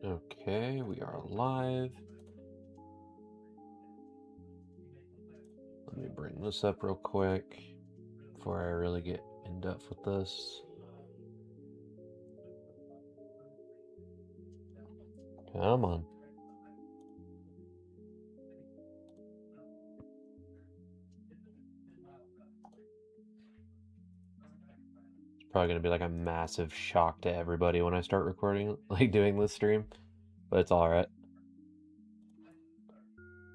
Okay, we are live. Let me bring this up real quick before I really get in depth with this. Come on. It's probably going to be like a massive shock to everybody when I start recording, like doing this stream, but it's alright.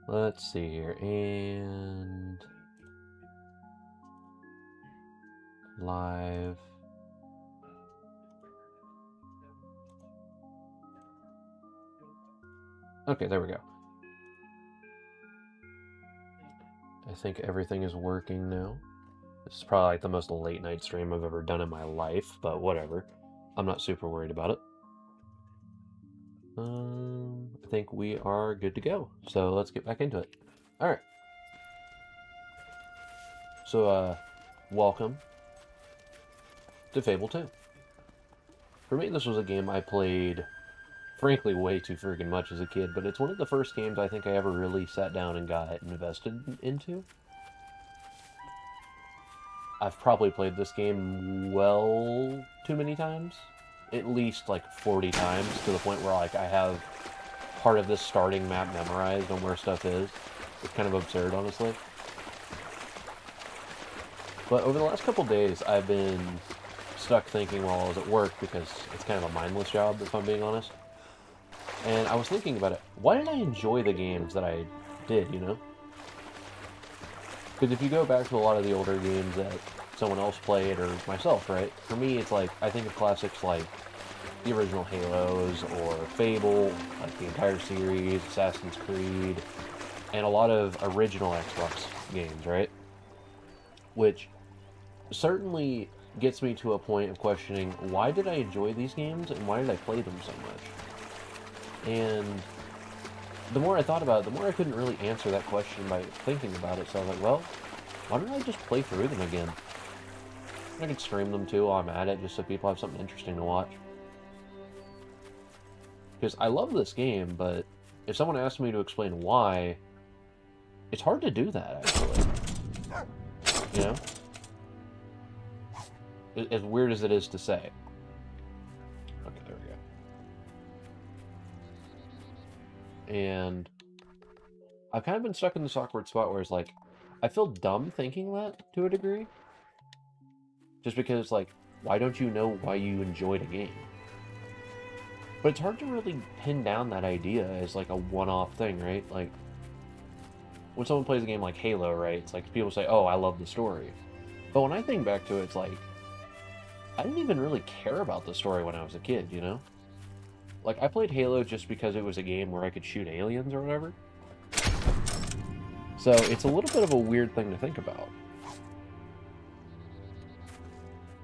Let's see here, and live. Okay, there we go. I think everything is working now. This is probably like the most late night stream I've ever done in my life, but whatever. I'm not super worried about it. I think we are good to go. So let's get back into it. Alright. So, welcome to Fable 2. For me, this was a game I played, frankly, way too freaking much as a kid, but it's one of the first games I think I ever really sat down and got invested into. I've probably played this game well too many times. At least like 40 times, to the point where like I have part of this starting map memorized on where stuff is. It's kind of absurd, honestly. But over the last couple days, I've been stuck thinking while I was at work, because it's kind of a mindless job, if I'm being honest. And I was thinking about it. Why did I enjoy the games that I did, you know? Because if you go back to a lot of the older games that someone else played, or myself, right? For me, it's like, I think of classics like the original Halos, or Fable, like the entire series, Assassin's Creed, and a lot of original Xbox games, right? Which certainly gets me to a point of questioning, why did I enjoy these games, and why did I play them so much? And the more I thought about it, the more I couldn't really answer that question by thinking about it, so I was like, well, why don't I just play through them again? I could stream them too while I'm at it, just so people have something interesting to watch. Because I love this game, but if someone asked me to explain why, it's hard to do that, actually. You know? As weird as it is to say. Okay, there we go. And I've kind of been stuck in this awkward spot where it's like, I feel dumb thinking that, to a degree. Just because, like, why don't you know why you enjoyed a game? But it's hard to really pin down that idea as, like, a one-off thing, right? Like, when someone plays a game like Halo, right, it's like, people say, oh, I love the story. But when I think back to it, it's like, I didn't even really care about the story when I was a kid, you know? Like, I played Halo just because it was a game where I could shoot aliens or whatever. So, it's a little bit of a weird thing to think about.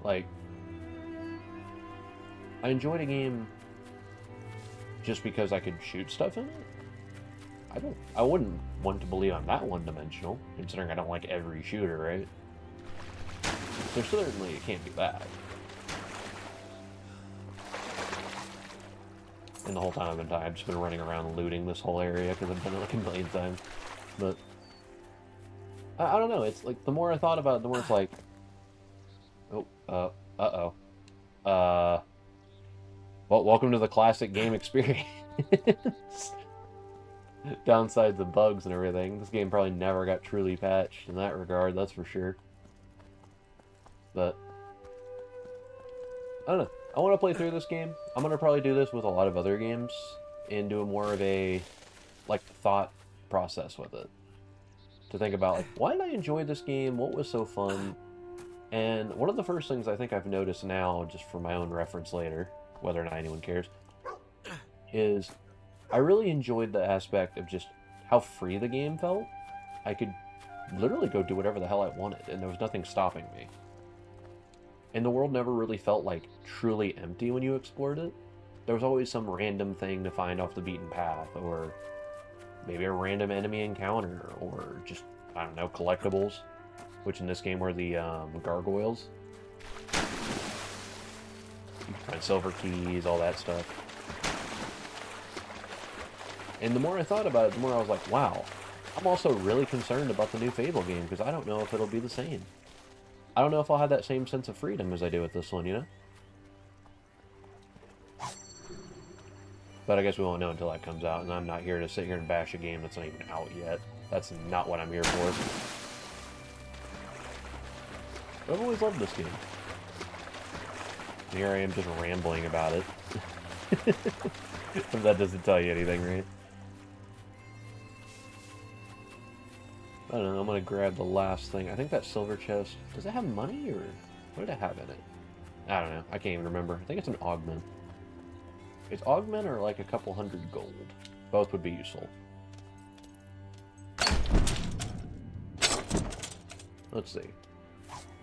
Like, I enjoyed a game just because I could shoot stuff in it? I wouldn't want to believe I'm that one-dimensional, considering I don't like every shooter, right? So certainly it can't be bad. And the whole time I've just been running around looting this whole area because I've done it like a million times. But I don't know, it's like, the more I thought about it, the more it's like, oh, uh-oh. Well, welcome to the classic game experience. Downsides and bugs and everything. This game probably never got truly patched in that regard, that's for sure. But I don't know. I want to play through this game. I'm going to probably do this with a lot of other games and do more of a, like, thought process with it. To think about, like, why did I enjoy this game? What was so fun? And one of the first things I think I've noticed now, just for my own reference later, whether or not anyone cares, is I really enjoyed the aspect of just how free the game felt. I could literally go do whatever the hell I wanted, and there was nothing stopping me. And the world never really felt like truly empty when you explored it. There was always some random thing to find off the beaten path, or maybe a random enemy encounter, or just, I don't know, collectibles, which in this game were the gargoyles. You can find silver keys, all that stuff. And the more I thought about it, the more I was like, wow, I'm also really concerned about the new Fable game, because I don't know if it'll be the same. I don't know if I'll have that same sense of freedom as I do with this one, you know? But I guess we won't know until that comes out, and I'm not here to sit here and bash a game that's not even out yet. That's not what I'm here for. But I've always loved this game. And here I am just rambling about it. If that doesn't tell you anything, right? I don't know, I'm gonna grab the last thing. I think that silver chest, does it have money, or what did it have in it? I don't know, I can't even remember. I think it's an augment. It's augment or like a couple hundred gold. Both would be useful. Let's see.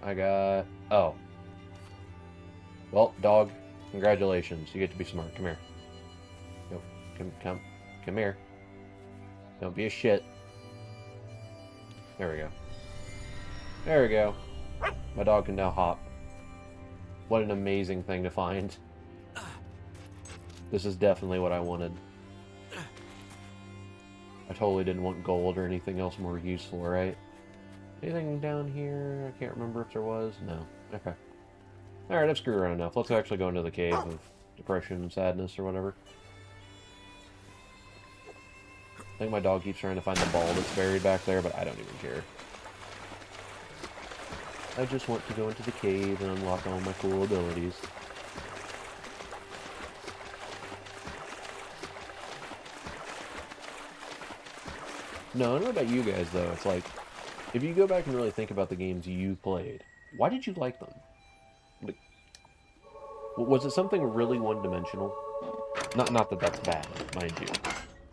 I got... oh. Well, dog, congratulations. You get to be smart. Come here. Nope. Come here. Don't be a shit. There we go. There we go. My dog can now hop. What an amazing thing to find. This is definitely what I wanted. I totally didn't want gold or anything else more useful, right? Anything down here? I can't remember if there was. No. Okay. Alright, I've screwed around enough. Let's actually go into the cave of depression and sadness or whatever. I think my dog keeps trying to find the ball that's buried back there, but I don't even care. I just want to go into the cave and unlock all my cool abilities. No, I don't know about you guys, though. It's like, if you go back and really think about the games you played, why did you like them? Like, was it something really one-dimensional? Not that that's bad, mind you.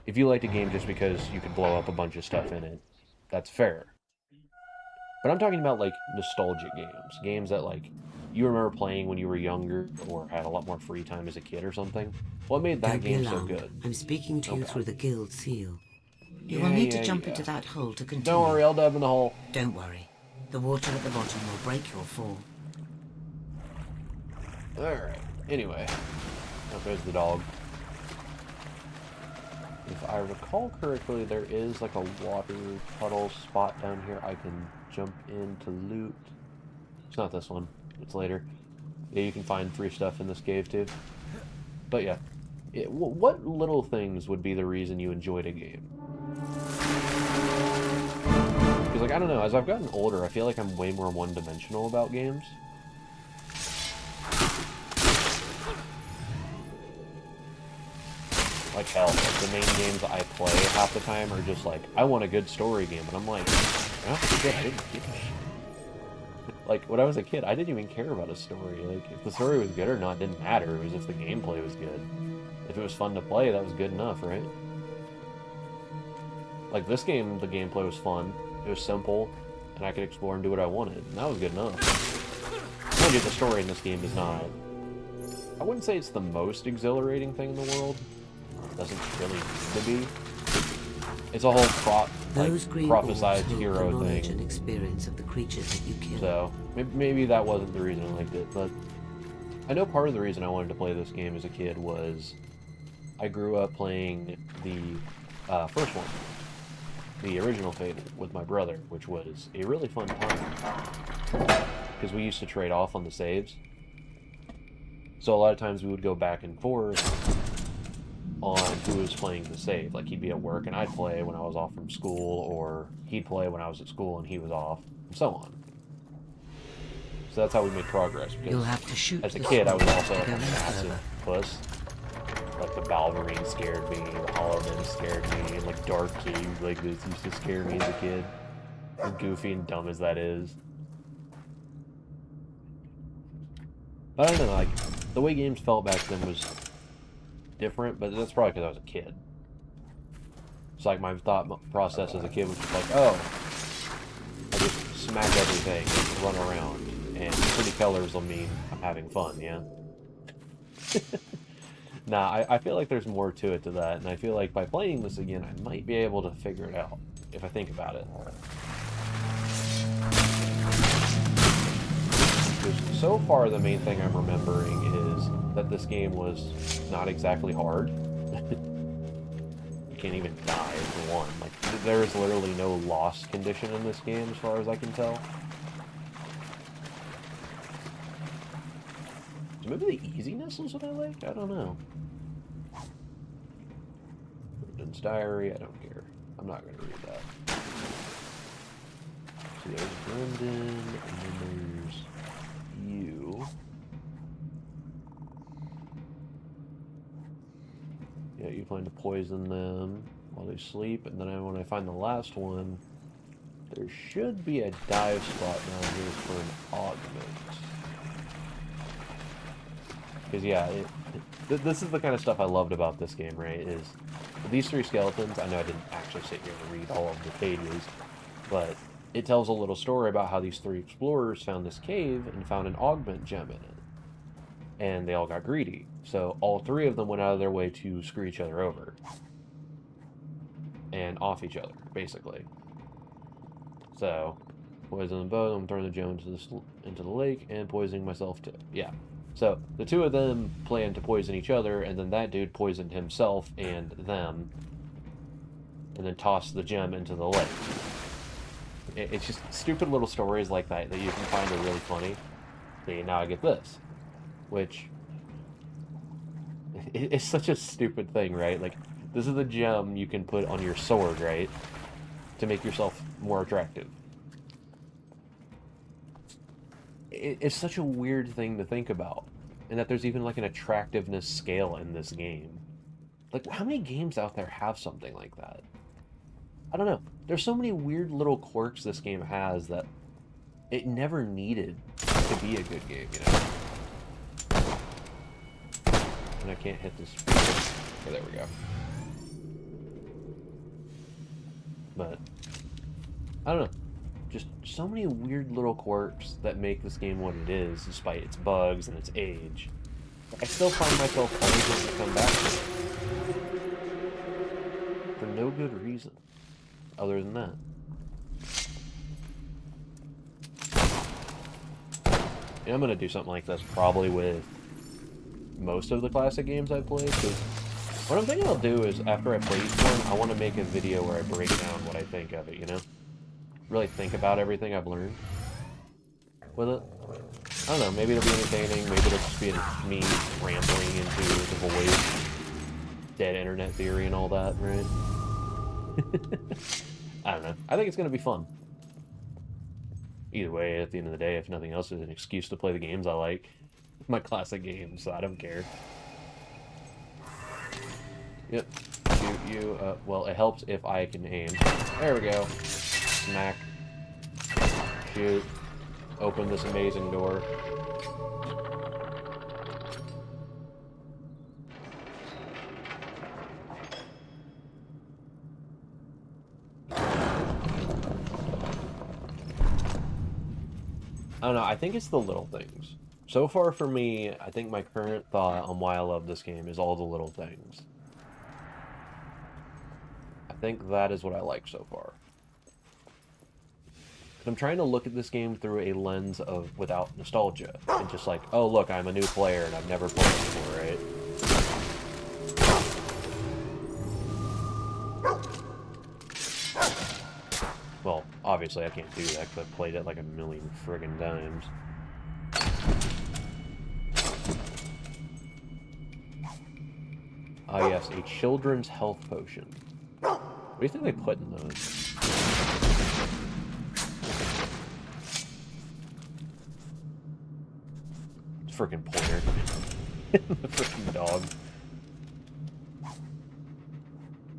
If you liked a game just because you could blow up a bunch of stuff in it, that's fair. But I'm talking about, like, nostalgic games. Games that, like, you remember playing when you were younger or had a lot more free time as a kid or something. What made that game so good? I'm speaking to you through the guild seal. You will need to jump into that hole to continue. Don't worry, I'll dive in the hole. Don't worry. The water at the bottom will break your fall. Alright. Anyway. Oh, there's the dog. If I recall correctly, there is like a water puddle spot down here I can jump in to loot. It's not this one. It's later. Yeah, you can find free stuff in this cave too. But yeah. What little things would be the reason you enjoyed a game? Because, like, I don't know, as I've gotten older, I feel like I'm way more one-dimensional about games. Like, hell, like, the main games I play half the time are just like, I want a good story game, and I'm like, oh, shit, I didn't give a shit. Like, when I was a kid, I didn't even care about a story. Like, if the story was good or not, didn't matter. It was if the gameplay was good. If it was fun to play, that was good enough, right? Like, this game, the gameplay was fun. It was simple, and I could explore and do what I wanted, and that was good enough. Mind you, the story in this game is not... I wouldn't say it's the most exhilarating thing in the world. It doesn't really need to be. It's a whole prophesized hero thing. And experience of the creatures that you kill. So, maybe that wasn't the reason I liked it, but... I know part of the reason I wanted to play this game as a kid was... I grew up playing the first one. The original Fable with my brother, which was a really fun time. Because we used to trade off on the saves. So a lot of times we would go back and forth on who was playing the save. Like, he'd be at work and I'd play when I was off from school, or he'd play when I was at school and he was off, and so on. So that's how we made progress. Because you'll have to shoot as a kid, I was also like a massive puss. Like, the Balverine scared me, the Hollow Men scared me, and like Dark Caves like this used to scare me as a kid. As goofy and dumb as that is. I don't know, like, the way games felt back then was different, but that's probably because I was a kid. It's like my thought process as a kid was just like, oh, I just smack everything and run around, and pretty colors will mean I'm having fun, yeah? Nah, I feel like there's more to it to that, and I feel like by playing this again, I might be able to figure it out, if I think about it. Because so far, the main thing I'm remembering is that this game was not exactly hard. You can't even die for one. Like, there is literally no loss condition in this game, as far as I can tell. So maybe the easiness is what I like? I don't know. Brendan's diary, I don't care. I'm not going to read that. So there's Brendan, and then there's you. Yeah, you plan to poison them while they sleep, and then when I find the last one, there should be a dive spot down here for an augment. Because, yeah, this is the kind of stuff I loved about this game, right, is these three skeletons, I know I didn't actually sit here and read all of the pages, but it tells a little story about how these three explorers found this cave and found an augment gem in it. And they all got greedy. So all three of them went out of their way to screw each other over. And off each other, basically. So, poisoning both, I'm throwing the gem into the lake, and poisoning myself too. Yeah. So, the two of them planned to poison each other, and then that dude poisoned himself and them, and then tossed the gem into the lake. It's just stupid little stories like that that you can find are really funny. See, now I get this. Which, it's such a stupid thing, right? Like, this is the gem you can put on your sword, right? To make yourself more attractive. It's such a weird thing to think about. And that there's even, like, an attractiveness scale in this game. Like, how many games out there have something like that? I don't know. There's so many weird little quirks this game has that it never needed to be a good game, you know? And I can't hit this. Okay, there we go. But, I don't know. Just so many weird little quirks that make this game what it is, despite its bugs and its age. I still find myself always to come back to it. For no good reason. Other than that. And I'm going to do something like this probably with most of the classic games I've played, because what I'm thinking I'll do is, after I play each one, I want to make a video where I break down what I think of it, you know? Really think about everything I've learned with it. I don't know, maybe it'll be entertaining, maybe it'll just be me rambling into the void, dead internet theory and all that, right? I don't know. I think it's going to be fun. Either way, at the end of the day, if nothing else, it's an excuse to play the games I like. My classic games, so I don't care. Yep. Shoot you. Well, it helps if I can aim. There we go. Smack. Shoot. Open this amazing door. I don't know, I think it's the little things. So far for me, I think my current thought on why I love this game is all the little things. I think that is what I like so far. I'm trying to look at this game through a lens of without nostalgia. And just like, oh look, I'm a new player and I've never played before, right? Well, obviously I can't do that because I've played it like a million friggin' times. Ah yes, a children's health potion. What do you think they put in those? Freaking pointer. The freaking dog.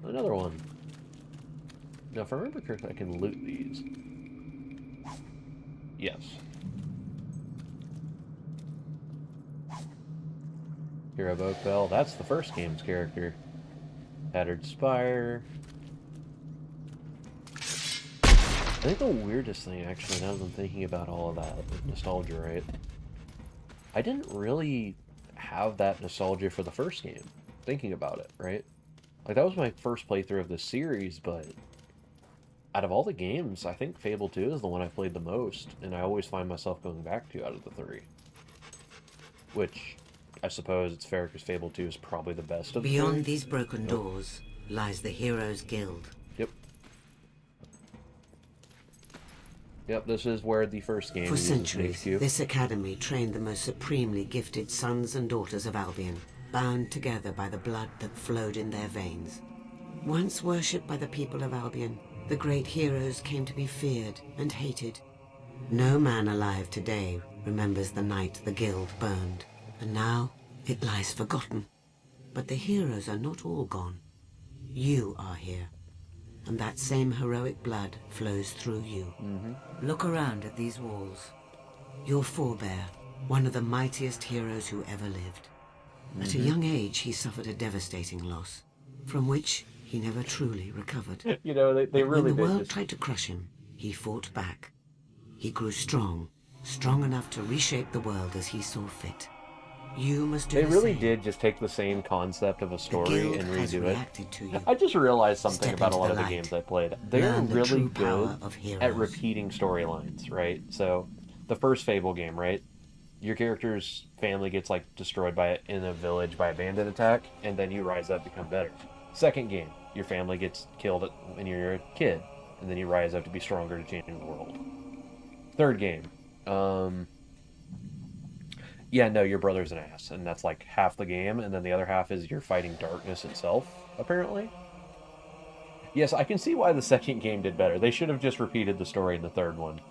Another one. Now, if I remember correctly, I can loot these. Yes. Hero of Oak Bell. That's the first game's character. Tattered Spire. I think the weirdest thing, actually, now that I'm thinking about all of that, nostalgia, right? I didn't really have that nostalgia for the first game, thinking about it, right? Like, that was my first playthrough of this series, but out of all the games, I think Fable 2 is the one I've played the most, and I always find myself going back to out of the three. Which, I suppose it's fair, because Fable 2 is probably the best of the Beyond three. these broken doors lies the Heroes Guild. Yep. Yep, this is where the first game For uses centuries, HQ. this academy trained the most supremely gifted sons and daughters of Albion, bound together by the blood that flowed in their veins. Once worshipped by the people of Albion, the great heroes came to be feared and hated. No man alive today remembers the night the guild burned, and now it lies forgotten. But the heroes are not all gone. You are here, and that same heroic blood flows through you. Look around at these walls. Your forebear, one of the mightiest heroes who ever lived. At a young age, he suffered a devastating loss, from which he never truly recovered. You know, they But really when the did world just... tried to crush him, he fought back. He grew strong, strong enough to reshape the world as he saw fit. You must do They the really same. did just take the same concept of a The story guild and has redo it. reacted to you. I just realized something Step about a into lot the of the light. games I played. They're Learn the really true good power of heroes. at repeating storylines, right? So, the first Fable game, right? Your character's family gets, like, destroyed in a village by a bandit attack, and then you rise up, become better. Second game, your family gets killed when you're a kid, and then you rise up to be stronger to change the world. Third game, yeah, no, your brother's an ass, and that's like half the game, and then the other half is you're fighting darkness itself, apparently. Yes, I can see why the second game did better. They should have just repeated the story in the third one.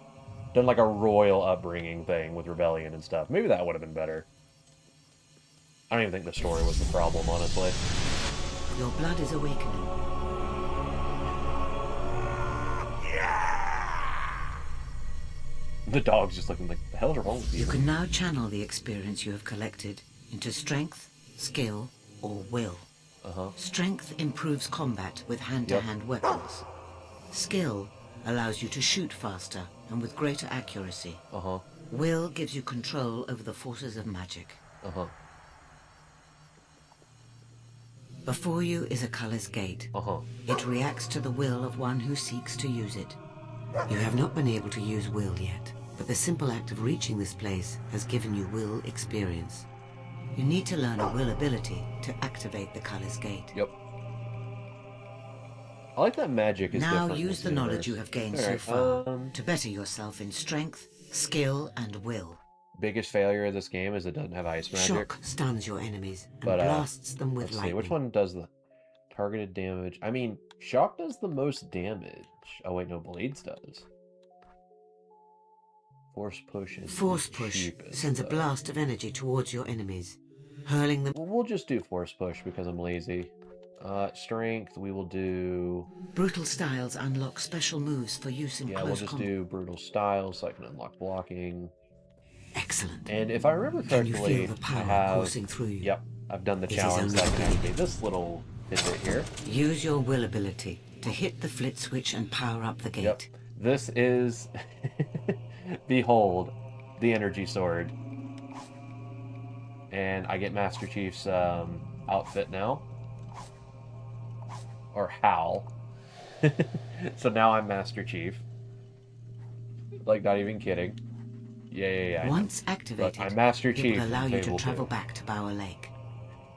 Done like a royal upbringing thing with rebellion and stuff. Maybe that would have been better. I don't even think the story was the problem, honestly. Your blood is awakening. The dog's just looking like, the hell's wrong with you? You can now channel the experience you have collected into strength, skill, or will. Strength improves combat with hand-to-hand weapons. Skill allows you to shoot faster and with greater accuracy. Will gives you control over the forces of magic. Before you is a color's gate. It reacts to the will of one who seeks to use it. You have not been able to use will yet, but the simple act of reaching this place has given you will experience. You need to learn a will ability to activate the color's gate. Yep. I like that magic is Now different in use this the knowledge universe. you have gained Alright, so far to better yourself in strength, skill, and will. biggest failure of this game is it doesn't have ice magic. Shock stuns your enemies and But, blasts them with Let's lightning. see, which one does the targeted damage? I mean, Shock does the most damage. Oh wait, no, Blades does. Force Push is Force the Push cheapest, sends a though. blast of energy towards your enemies, hurling them. We'll just do Force Push because I'm lazy. Strength, we will do... Brutal styles unlock special moves for use in Yeah, we'll close just combat. do Brutal Style so I can unlock blocking. Excellent. And if I remember Can you correctly, feel the I power have... coursing through you? Yep, I've done the It is challenge only that I can beginning. activate this little tidbit here. Use your will ability to hit the flit switch and power up the gate. Yep, this is... Behold, the energy sword. And I get Master Chief's outfit now. Or Hal. So now I'm Master Chief. Like, not even kidding. Yeah. I know. Once activated, Look, I'm Master it Chief will allow from you to Fable travel 2. back to Bower Lake.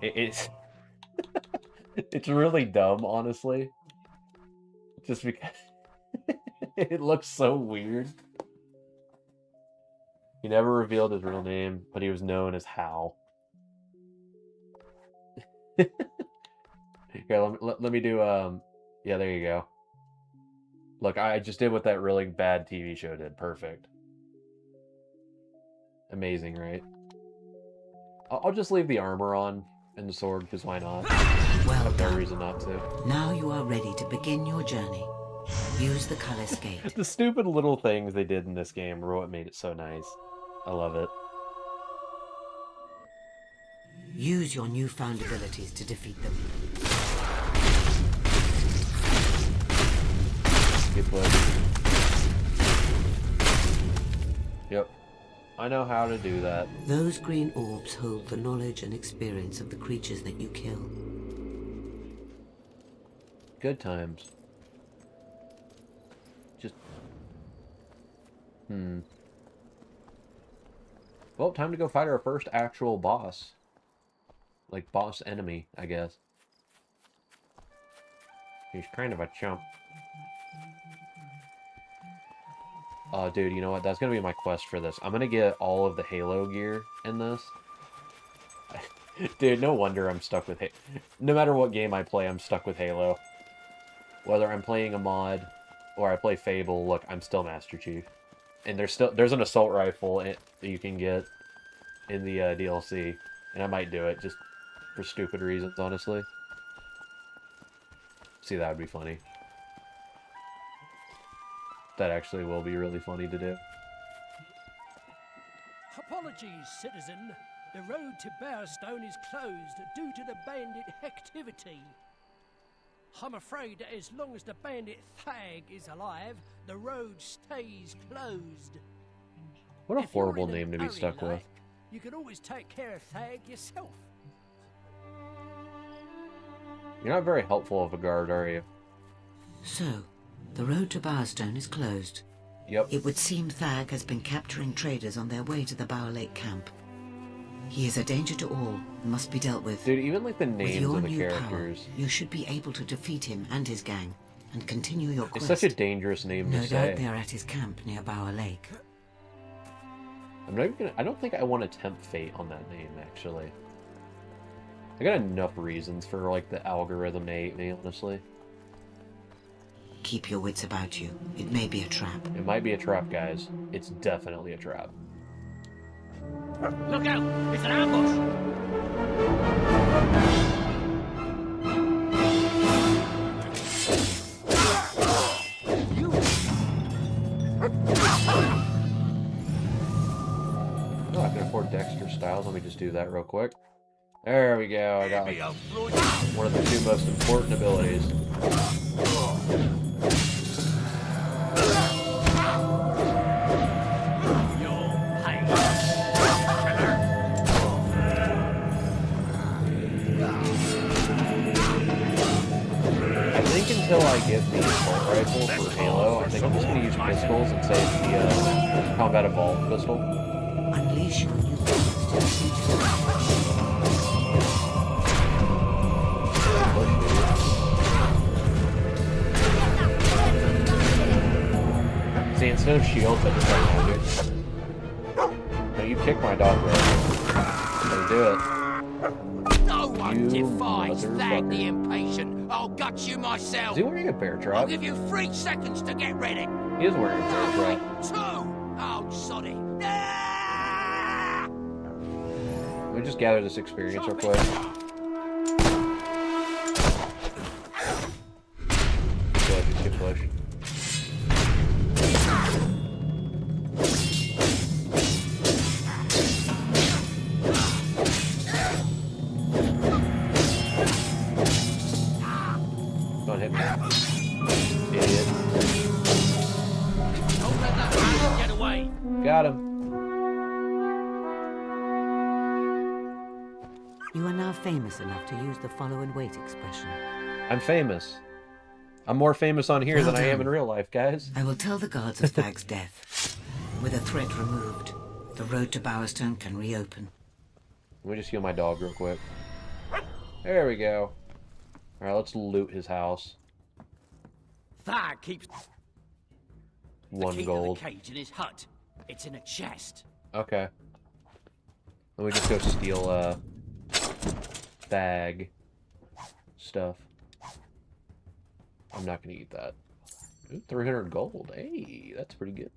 It's... it's really dumb, honestly. Just because... it looks so weird. He never revealed his real name, but he was known as Hal. Here, let me do, yeah, there you go. Look, I just did what that really bad TV show did. Perfect. Amazing, right? I'll just leave the armor on and the sword, because why not? Well I have no done. reason not to. Now you are ready to begin your journey. Use the color's gate. The stupid little things they did in this game were what made it so nice. I love it. Use your newfound abilities to defeat them. Good boy. Yep. I know how to do that. Those green orbs hold the knowledge and experience of the creatures that you kill. Good times. Just... Well, time to go fight our first actual boss. Like, boss enemy, I guess. He's kind of a chump. Oh, dude, you know what? That's gonna be my quest for this. I'm gonna get all of the Halo gear in this. Dude, no wonder I'm stuck with Halo. No matter what game I play, I'm stuck with Halo. Whether I'm playing a mod or I play Fable, look, I'm still Master Chief. And there's an assault rifle that you can get in the DLC, and I might do it just for stupid reasons, honestly. See, that would be funny. That actually will be really funny to do. Apologies, citizen. The road to Bearstone is closed due to the bandit activity. I'm afraid that as long as the bandit Thag is alive, the road stays closed. What a If you're horrible in an name to be hurry, stuck with. like, you can always take care of Thag yourself. You're not very helpful of a guard, are you? So, the road to Bowerstone is closed. Yep. It would seem Thag has been capturing traders on their way to the Bower Lake camp. He is a danger to all and must be dealt with. Dude, even like the With names your of the new characters. power, you should be able to defeat him and his gang and continue your It's quest. such a dangerous name No to doubt they say. are at his camp near Bower Lake. I'm not even gonna. I don't think I want to tempt fate on that name, actually. I got enough reasons for like the algorithm to hate me, honestly. Keep your wits about you. It may be a trap. It might be a trap, guys. It's definitely a trap. Look out! It's an ambush! Oh, I can afford Dexter Styles. Let me just do that real quick. There we go. I got like one of the two most important abilities. I think until I get the assault rifle for Halo, I think I'm just going to use pistols and save the combat evolved pistol. Unleash your new powers See, instead of shields, I just have magic. No, you kicked my dog, bro. Let's do it. No one You defies Thag the motherfucker. Impatient. I'll gut you myself. Is he wearing a bear I'll trap? give you 3 seconds to get ready. He is wearing a bear trap. 2. Oh, soddy. Ah! Let me just gather this experience real quick. Good push. Don't hit me. Idiot. Don't let that bastard get away. Got him. You are now famous enough to use the follow and wait expression. I'm famous. I'm more famous on here Well than I am done. in real life, guys. I will tell the guards of Thag's death. With a threat removed, the road to Bowerstone can reopen. Let me just heal my dog real quick. There we go. Alright, let's loot his house. Thag keeps the 1 key gold. to the cage in his hut. It's in a chest. Okay. Let me just go steal, bag stuff. I'm not gonna eat that. Ooh, 300 gold. Hey, that's pretty good.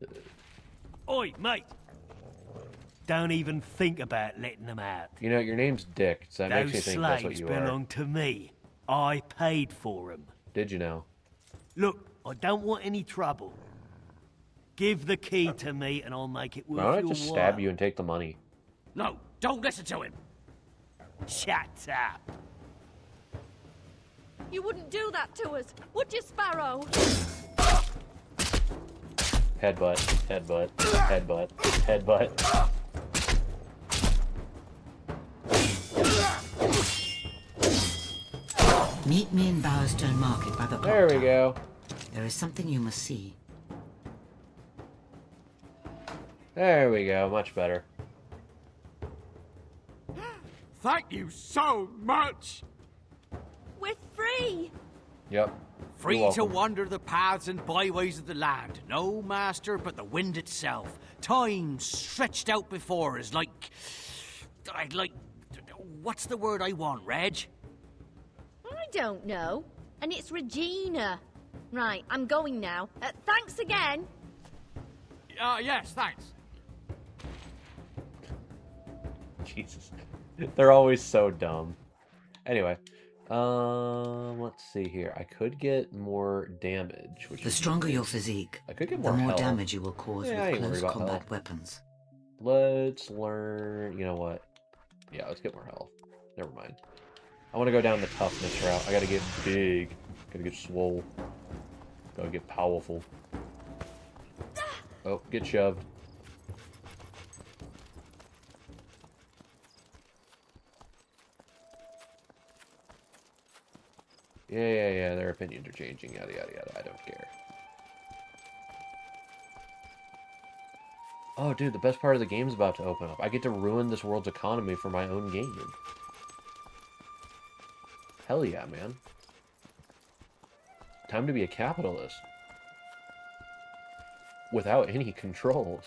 Oi, mate! Don't even think about letting them out. You know, your name's Dick, so that makes me Those think that's what slaves you are. belong to me. I paid for them. Did you know? Look, I don't want any trouble. Give the key to me and I'll make it worth Why don't I your just while. stab you and take the money? No, don't listen to him. Shut up. You wouldn't do that to us, would you, Sparrow? Headbutt, headbutt, headbutt, headbutt. Meet me in Bowerstone Market by the clock There we tower. go. There is something you must see. There we go. Much better. Thank you so much. We're free! Yep. Free You're to welcome. wander the paths and byways of the land. No master but the wind itself. Time stretched out before us like... What's the word I want, Reg? I don't know. And it's Regina. Right, I'm going now. Thanks again. Yes, thanks. Jesus. They're always so dumb. Anyway, let's see here. I could get more damage. Which The stronger your physique, I could get the more more health. damage you will cause Yeah, I with ain't worried close about combat health. weapons. Let's learn... You know what? Yeah, let's get more health. Never mind. I want to go down the toughness route. I gotta get big. Gotta get swole. Gotta get powerful. Oh, get shoved. Yeah, their opinions are changing, yada, yada, yada. I don't care. Oh, dude, the best part of the game's about to open up. I get to ruin this world's economy for my own game. Hell yeah, man. Time to be a capitalist. Without any controls.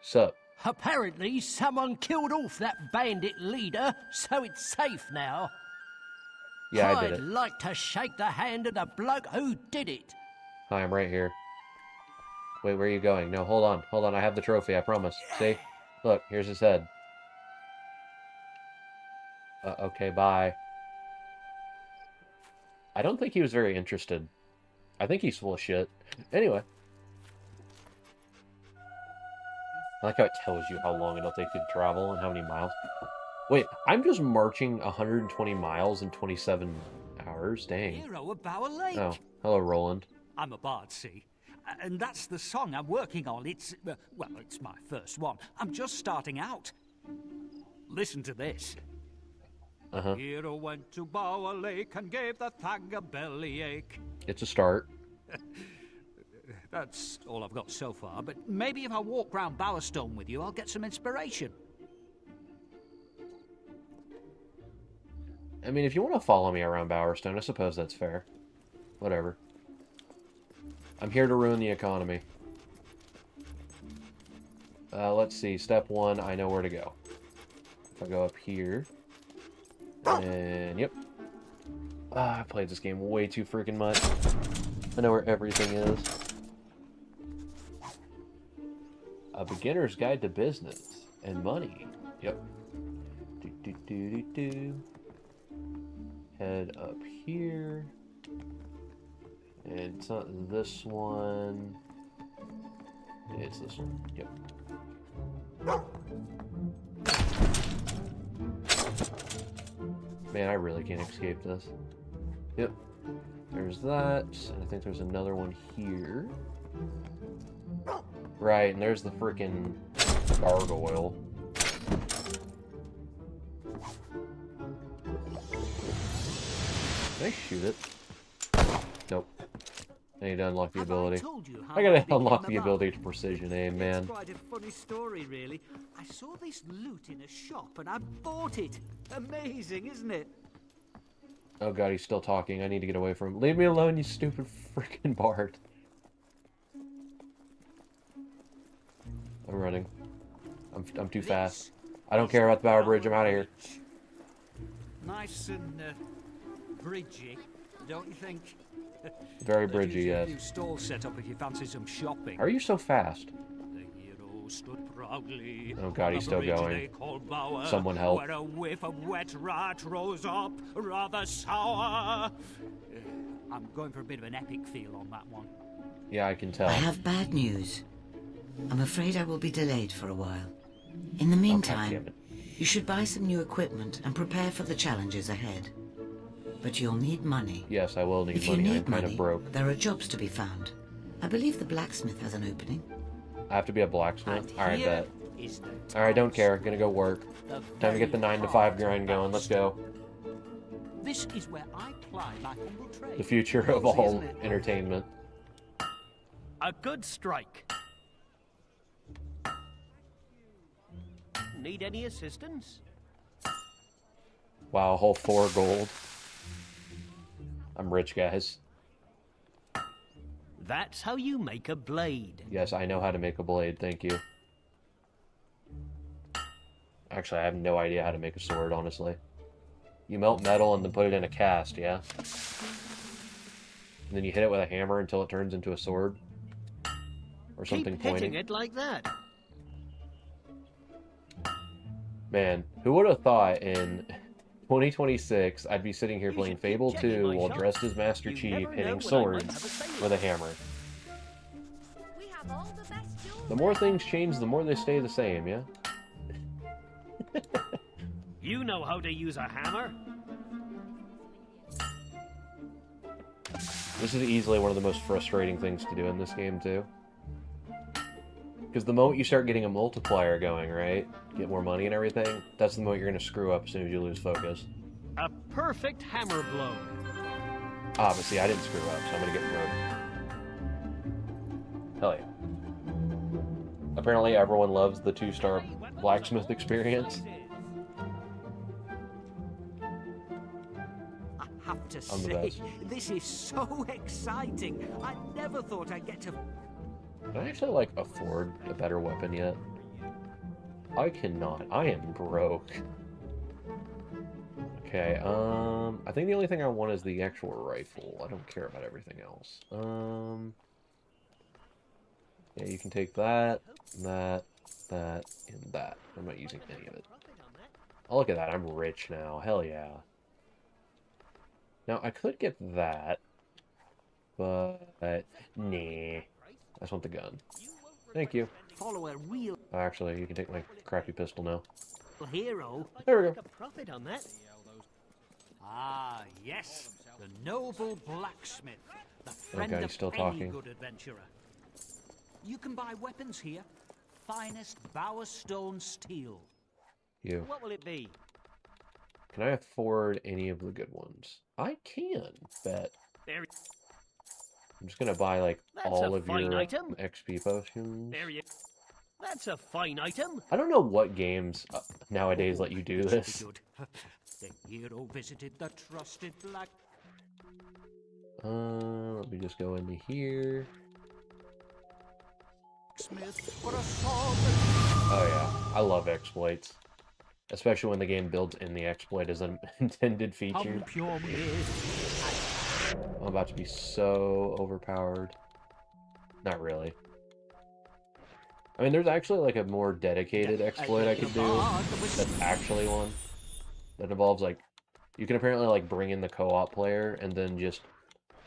Sup? Apparently, someone killed off that bandit leader, so it's safe now. Yeah, I did I'd it. like to shake the hand of the bloke who did it. Hi, I'm right here. Wait, where are you going? No, hold on. Hold on, I have the trophy, I promise. See? Look, here's his head. Okay, bye. I don't think he was very interested. I think he's full of shit. Anyway. I like how it tells you how long it'll take you to travel and how many miles. Wait, I'm just marching 120 miles in 27 hours? Dang. Hero of Bower Lake. Oh, hello, Roland. I'm a bard, see? And that's the song I'm working on. It's, well, it's my first one. I'm just starting out. Listen to this. Uh-huh. Hero went to Bower Lake and gave the thang a bellyache. It's a start. That's all I've got so far, but maybe if I walk round Bowerstone with you, I'll get some inspiration. I mean, if you want to follow me around Bowerstone, I suppose that's fair. Whatever. I'm here to ruin the economy. Let's see. Step 1, I know where to go. If I go up here... And, yep. I played this game way too freaking much. I know where everything is. A beginner's guide to business and money. Yep. Head up here. And it's not this one. It's this one. Yep. Man, I really can't escape this. Yep. There's that. And I think there's another one here. Right, and there's the freaking gargoyle. Can I shoot it? Nope. I need to unlock the ability. I gotta unlock the ability to precision aim, man. It's quite a funny story, really. I saw this loot in a shop and I bought it. Amazing, isn't it? Oh god, he's still talking. I need to get away from him. Leave me alone, you stupid freaking bard. I'm running. I'm too fast. I don't care about the Bower Bridge. I'm out of here. Nice and bridgy, don't you think? Very bridgy, yes. New stall set up if you fancy some shopping. Are you so fast? The hero stood proudly. Oh god, he's still going. Someone help. Where a whiff of wet rat rose up, rather sour. I'm going for a bit of an epic feel on that one. Yeah, I can tell. I have bad news. I'm afraid I will be delayed for a while. In the meantime, you should buy some new equipment and prepare for the challenges ahead. But you'll need money. Yes, I will need If you money. I'm need kind money, of broke. there are jobs to be found. I believe the blacksmith has an opening. I have to be a blacksmith? And Alright, here bet. is the Alright, don't task. care. Gonna go work. The Time to get the very 9 to 5 heart grind going. Let's go. This is where I ply my humble trade. The future of Rosy, all isn't it? entertainment. A good strike. Need any assistance? Wow, a whole 4 gold. I'm rich, guys. That's how you make a blade. Yes, I know how to make a blade, thank you. Actually, I have no idea how to make a sword, honestly. You melt metal and then put it in a cast, yeah? And then you hit it with a hammer until it turns into a sword. Or something Keep hitting pointing. it like that. Man, who would have thought in 2026 I'd be sitting here playing Fable 2 while dressed as Master Chief hitting swords with a hammer. We have all the best jewelry. The more things change, the more they stay the same, yeah? You know how to use a hammer? This is easily one of the most frustrating things to do in this game, too. Because the moment you start getting a multiplier going, right? Get more money and everything, that's the moment you're going to screw up as soon as you lose focus. A perfect hammer blow. Ah, but see, I didn't screw up, so I'm going to get broke. Hell yeah. Apparently everyone loves the 2-star blacksmith experience. I have to I'm the say, best. this is so exciting. I never thought I'd get to... Can I actually, like, afford a better weapon yet? I cannot. I am broke. Okay, I think the only thing I want is the actual rifle. I don't care about everything else. Yeah, you can take that, that, and that. I'm not using any of it. Oh, look at that. I'm rich now. Hell yeah. Now, I could get that, but nah. I just want the gun. Thank you. Follow a real Actually, you can take my crappy pistol now. hero. There we go. Make a profit on that. Ah, yes, the noble blacksmith, the friend Okay, of still any talking. good adventurer. You can buy weapons here, finest Bowerstone steel. You. What will it be? Can I afford any of the good ones? I can, bet. There, I'm just gonna buy, like, That's all a of fine your item. XP potions. there you. That's a fine item. I don't know what games nowadays let you do This will be this. good. The hero visited the trusted black. Let me just go into here. Smith for a sword. Oh yeah, I love exploits. Especially when the game builds in the exploit as an intended feature. Pump your mid. I'm about to be so overpowered. Not really. I mean, there's actually like a more dedicated exploit I could do. That's actually one. That involves like, you can apparently like bring in the co-op player and then just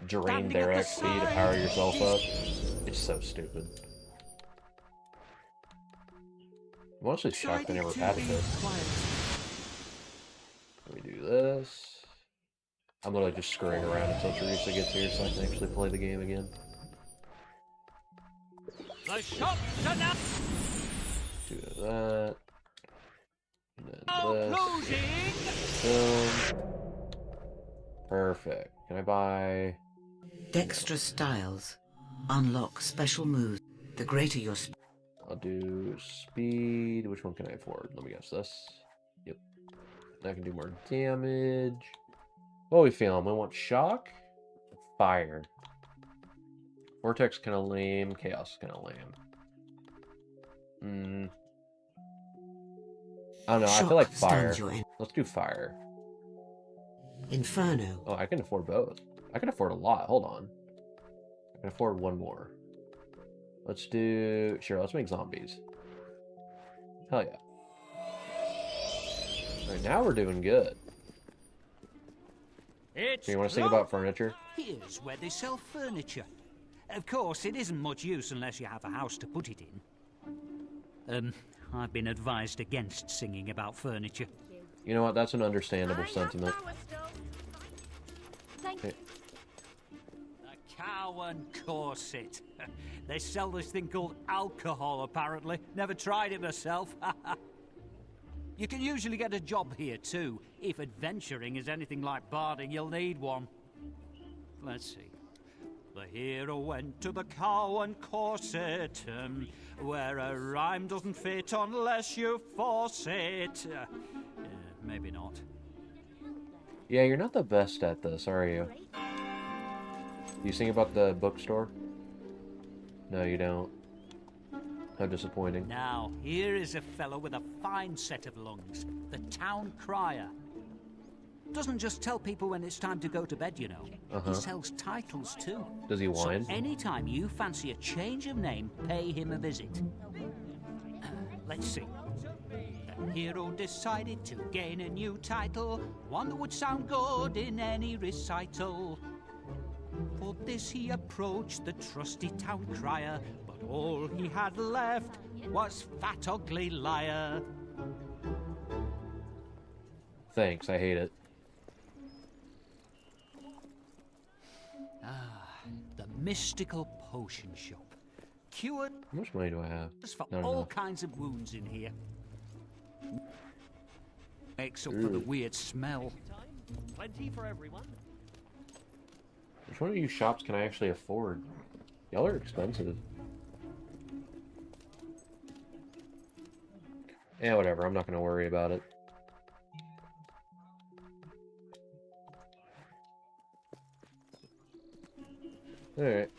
drain their XP to power yourself up. It's so stupid. I'm honestly shocked I never had this. Let me do this. I'm literally just screwing around until Teresa gets here so I can actually play the game again. The shops are now Do that. And then closing. this. Boom. Perfect. Can I buy... Dexterous styles unlock special moves. The greater your speed, I'll do speed. Which one can I afford? Let me guess this. Yep. I can do more damage. What are we feeling? We want shock? Fire. Vortex kind of lame. Chaos kind of lame. I don't know. I feel like fire. stuns your enemy. Let's do fire. Inferno Oh, I can afford both. I can afford a lot. Hold on. I can afford one more. Let's do... Sure, let's make zombies. Hell yeah. Alright, now we're doing good. It's So you want to think about furniture? Here's where they sell furniture. Of course, it isn't much use unless you have a house to put it in. I've been advised against singing about furniture. You know what? That's an understandable sentiment. Thank Okay. The cow and corset. They sell this thing called alcohol, apparently. Never tried it myself. You can usually get a job here, too. If adventuring is anything like barding, you'll need one. Let's see. The hero went to the cow and corset, where a rhyme doesn't fit unless you force it. Maybe not. Yeah, you're not the best at this, are you? You sing about the bookstore? No, you don't. How disappointing. Now, here is a fellow with a fine set of lungs. The town crier. Doesn't just tell people when it's time to go to bed, you know. He sells titles too. Does he whine? So anytime you fancy a change of name, pay him a visit. Let's see. The hero decided to gain a new title, one that would sound good in any recital. For this he approached the trusty town crier, but all he had left was fat ugly liar. Thanks, I hate it. The mystical potion shop. Cured How much money do I have? for Not all enough. kinds of wounds in here. Makes up for the weird smell. Plenty for everyone. Which one of you shops can I actually afford? Y'all are expensive. Yeah, whatever. I'm not going to worry about it. Alright,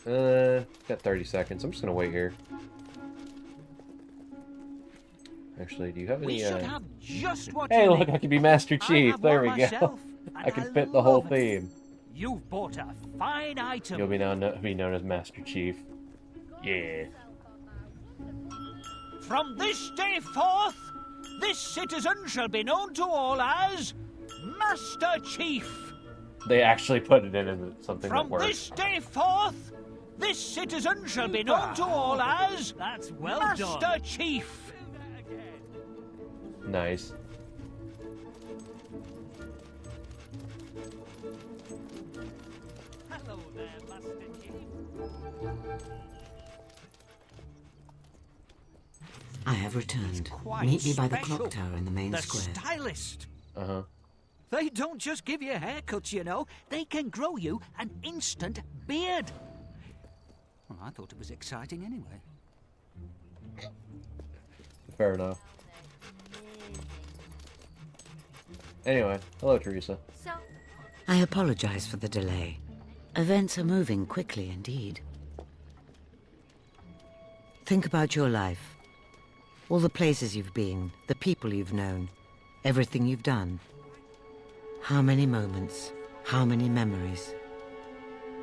got 30 seconds. I'm just going to wait here. Actually, do you have any, We should have just what Hey, you look, need. I can be Master I Chief. have There one we go. myself, I and can fit the whole love it. theme. You've bought a fine item. You'll be known as Master Chief. Yeah. From this day forth, this citizen shall be known to all as Master Chief. They actually put it in as something that From works. this day forth, this citizen shall be known to all as That's well Master done. Chief. Nice. Hello there, Master Chief. I have returned. Quite Meet me by the special. clock tower in the main The square. stylist. Uh-huh. They don't just give you haircuts, you know. They can grow you an instant beard. Well, I thought it was exciting anyway. Fair enough. Anyway, hello, Teresa. So, I apologize for the delay. Events are moving quickly indeed. Think about your life. All the places you've been, the people you've known, everything you've done. How many moments, how many memories.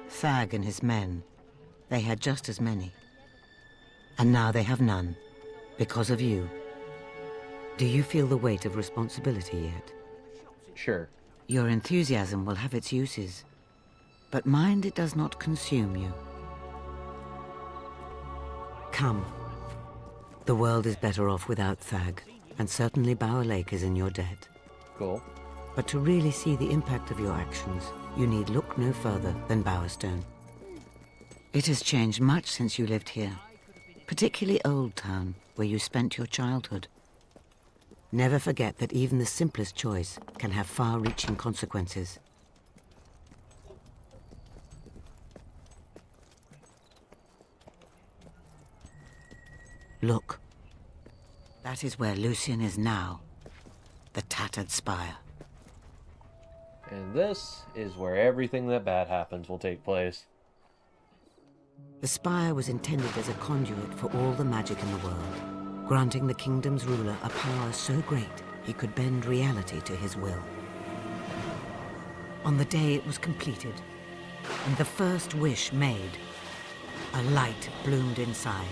Thag and his men, they had just as many. And now they have none, because of you. Do you feel the weight of responsibility yet? Sure. Your enthusiasm will have its uses, but mind it does not consume you. Come. The world is better off without Thag, and certainly Bower Lake is in your debt. Cool. But to really see the impact of your actions, you need look no further than Bowerstone. It has changed much since you lived here, particularly Old Town, where you spent your childhood. Never forget that even the simplest choice can have far-reaching consequences. Look. That is where Lucian is now. The tattered spire. And this is where everything that bad happens will take place. The spire was intended as a conduit for all the magic in the world, granting the kingdom's ruler a power so great he could bend reality to his will. On the day it was completed, and the first wish made, a light bloomed inside,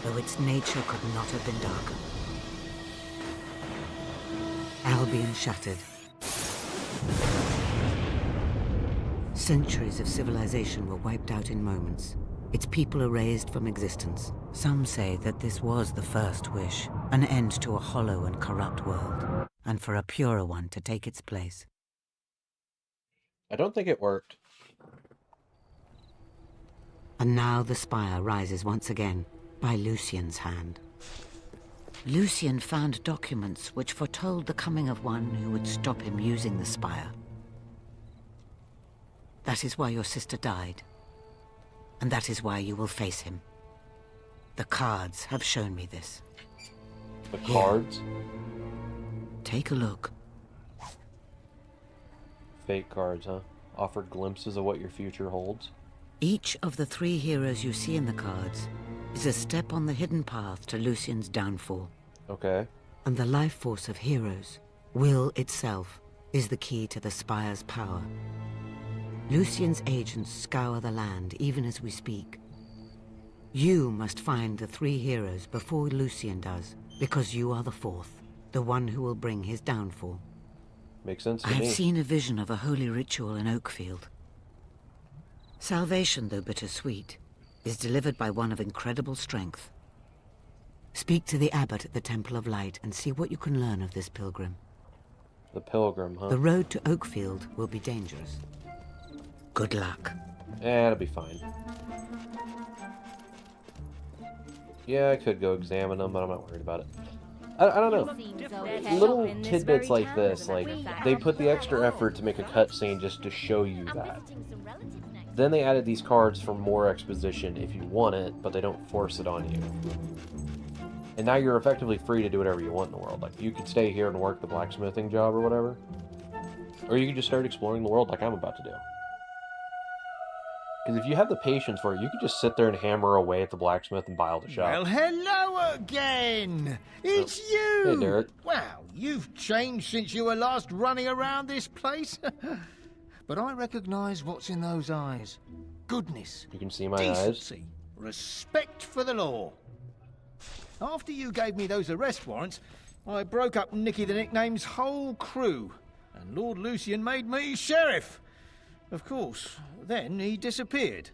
though its nature could not have been darker. Albion shattered. Centuries of civilization were wiped out in moments, its people erased from existence. Some say that this was the first wish, an end to a hollow and corrupt world, and for a purer one to take its place. I don't think it worked. And now the spire rises once again, by Lucian's hand. Lucian found documents which foretold the coming of one who would stop him using the spire. That is why your sister died. And that is why you will face him. The cards have shown me this. The cards? Take a look. Fake cards, huh? Offer glimpses of what your future holds. Each of the 3 heroes you see in the cards is a step on the hidden path to Lucien's downfall. Okay. And the life force of heroes, will itself, is the key to the Spire's power. Lucien's agents scour the land even as we speak. You must find the 3 heroes before Lucien does, because you are the 4th, the one who will bring his downfall. Makes sense to I have me. seen a vision of a holy ritual in Oakfield. Salvation, though bittersweet, is delivered by one of incredible strength. Speak to the abbot at the Temple of Light and see what you can learn of this pilgrim. The pilgrim, huh? The road to Oakfield will be dangerous. Good luck. It'll be fine. Yeah, I could go examine them, but I'm not worried about it. I don't know. Seems okay. Little In this tidbits very like town, this, like, they put the extra effort to make a cutscene just to show you I'm that. visiting some relatives next. Then they added these cards for more exposition if you want it, but they don't force it on you. And now you're effectively free to do whatever you want in the world. Like, you could stay here and work the blacksmithing job or whatever. Or you could just start exploring the world like I'm about to do. Because if you have the patience for it, you could just sit there and hammer away at the blacksmith and buy all the shop. Well, hello again! It's you! Hey, Derek. Wow, you've changed since you were last running around this place. But I recognise what's in those eyes. Goodness, You can see my eyes. decency, respect for the law. After you gave me those arrest warrants, I broke up Nicky the Nickname's whole crew, and Lord Lucien made me sheriff. Of course, then he disappeared.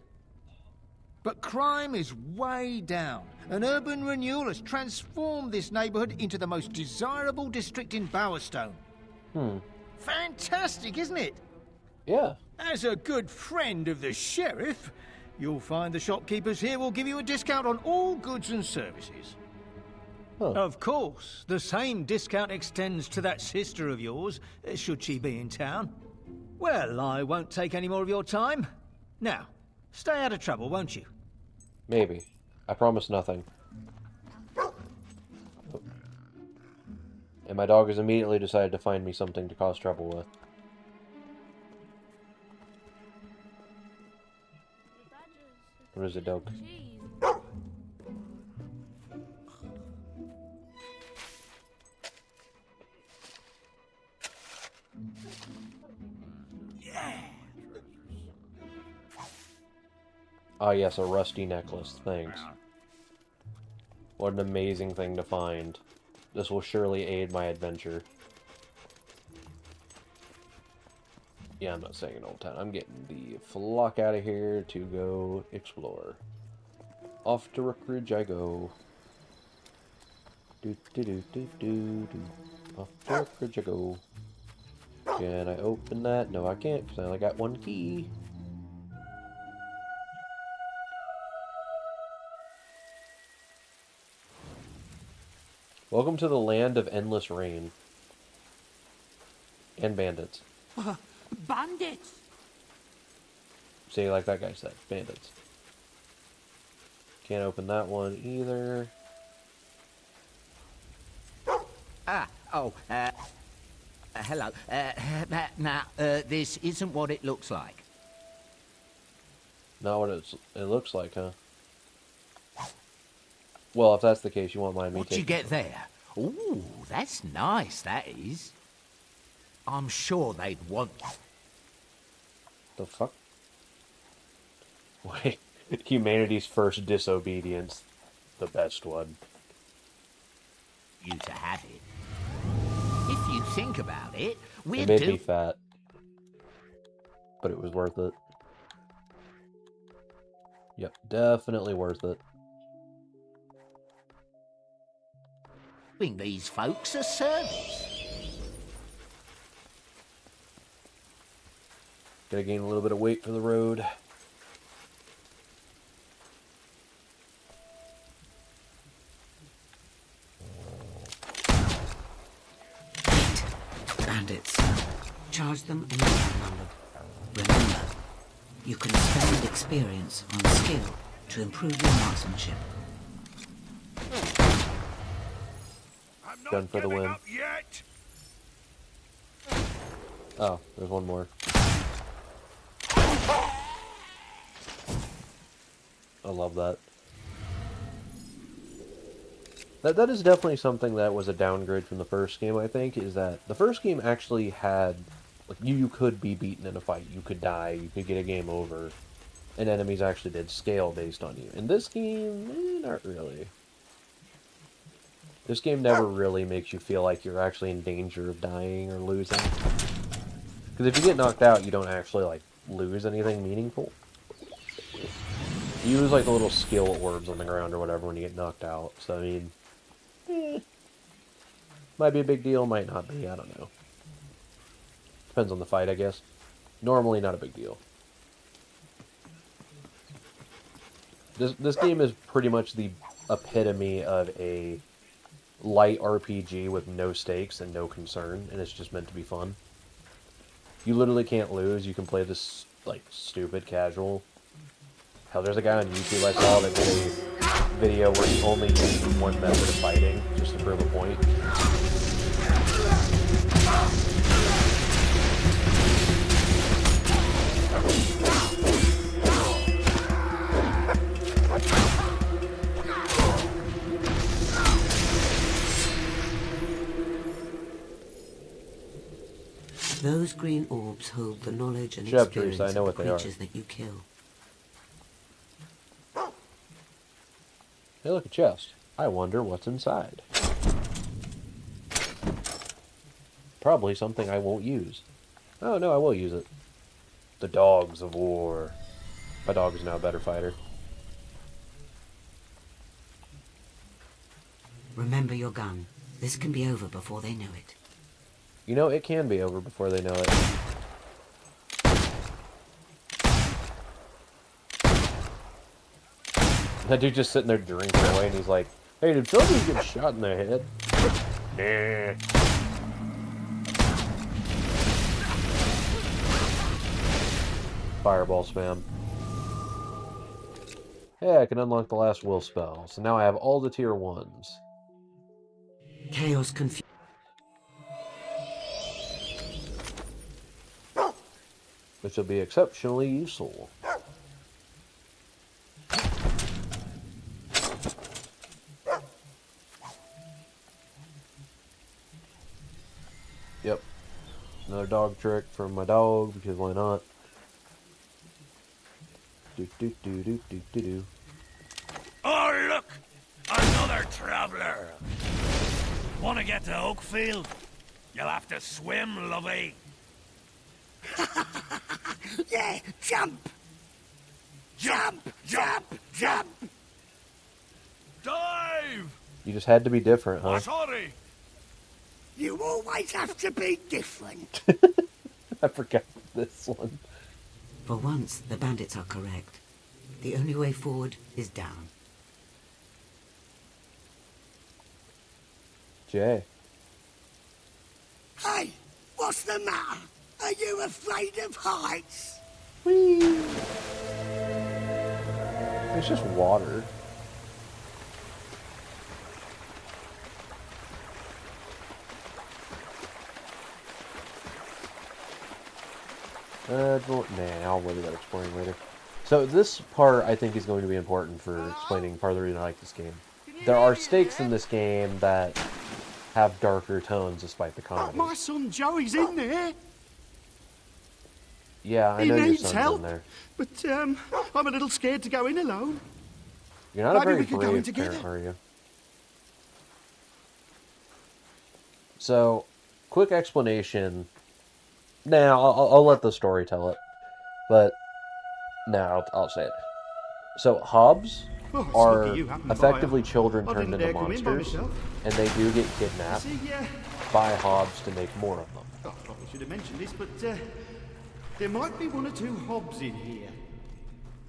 But crime is way down, and urban renewal has transformed this neighbourhood into the most desirable district in Bowerstone. Fantastic, isn't it? Yeah. As a good friend of the sheriff, you'll find the shopkeepers here will give you a discount on all goods and services. Huh. Of course, the same discount extends to that sister of yours, should she be in town. Well, I won't take any more of your time. Now, stay out of trouble, won't you? Maybe. I promise nothing. And my dog has immediately decided to find me something to cause trouble with. What is it, dog? Ah, yes, a rusty necklace. Thanks. What an amazing thing to find. This will surely aid my adventure. Yeah, I'm not staying in Old Town. I'm getting the flock out of here to go explore. Off to Rookridge I go. Do do do do do do. Off to Rookridge I go. Can I open that? No, I can't, because I only got one key. Welcome to the land of endless rain. And bandits. Bandits! Say like that guy said. Bandits. Can't open that one either. Hello. This isn't what it looks like. Not what it looks like, huh? Well, if that's the case, you won't mind me What'd you taking get there? Ooh, that's nice, that is. I'm sure they'd want that. the fuck? Wait, humanity's first disobedience. The best one. You to have it. If you think about it, we're It made me fat. But it was worth it. Yep, definitely worth it. doing these folks a service. Gotta gain a little bit of weight for the road. Bandits. Charge them and outnumbered. Remember, you can spend experience on skill to improve your marksmanship. Gun for the win. Oh, there's one more. I love that. That is definitely something that was a downgrade from the first game, I think, is that the first game actually had, like, you could be beaten in a fight, you could die, you could get a game over, and enemies actually did scale based on you. In this game, not really. This game never really makes you feel like you're actually in danger of dying or losing. Because if you get knocked out, you don't actually, like, lose anything meaningful. You lose, like, the little skill orbs on the ground or whatever when you get knocked out. So, I mean, might be a big deal, might not be, I don't know. Depends on the fight, I guess. Normally, not a big deal. This game is pretty much the epitome of a light RPG with no stakes and no concern, and it's just meant to be fun. You literally can't lose. You can play this, like, stupid casual. Hell, there's a guy on YouTube I saw that did a video where he only used one method of fighting just to prove a point. Those green orbs hold the knowledge and Shut up, experience Teresa, I know of the what they are. creatures that you kill. Hey, look, a chest. I wonder what's inside. Probably something I won't use. Oh, no, I will use it. The Dogs of War. My dog is now a better fighter. Remember your gun. This can be over before they know it. You know, it can be over before they know it. That dude just sitting there drinking away, and he's like, "Hey, did somebody get shot in the head?" Nah. Fireball spam. Hey, I can unlock the last will spell, so now I have all the tier 1s. Chaos confusion. Which will be exceptionally useful. Yep. Another dog trick from my dog, because why not? Do do do do do do do. Oh, look! Another traveller! Want to get to Oakfield? You'll have to swim, lovey. Yeah, jump! Jump! Jump! Jump! Dive! You just had to be different, huh? Sorry! You always have to be different. I forgot this one. For once, the bandits are correct. The only way forward is down. Jay. Hey, what's the matter? Are you afraid of heights? Whee! It's just water. Nah, I'll worry about exploring later. So this part, I think, is going to be important for explaining part of the reason I like this game. There are stakes in this game that have darker tones despite the comedy. My son Joey's in there. Yeah, I He know your needs son's help. in there. But, I'm a little scared to go in alone. You're not a Maybe very we could go in brave parent, together. are you? So, quick explanation. Now, I'll let the story tell it. But, now I'll say it. So, hobs Oh, it's are lucky you happened by. effectively children I turned didn't into dare come in by monsters. myself. And they do get kidnapped See, by hobs to make more of them. I probably should have mentioned this, but, there might be one or two hobs in here.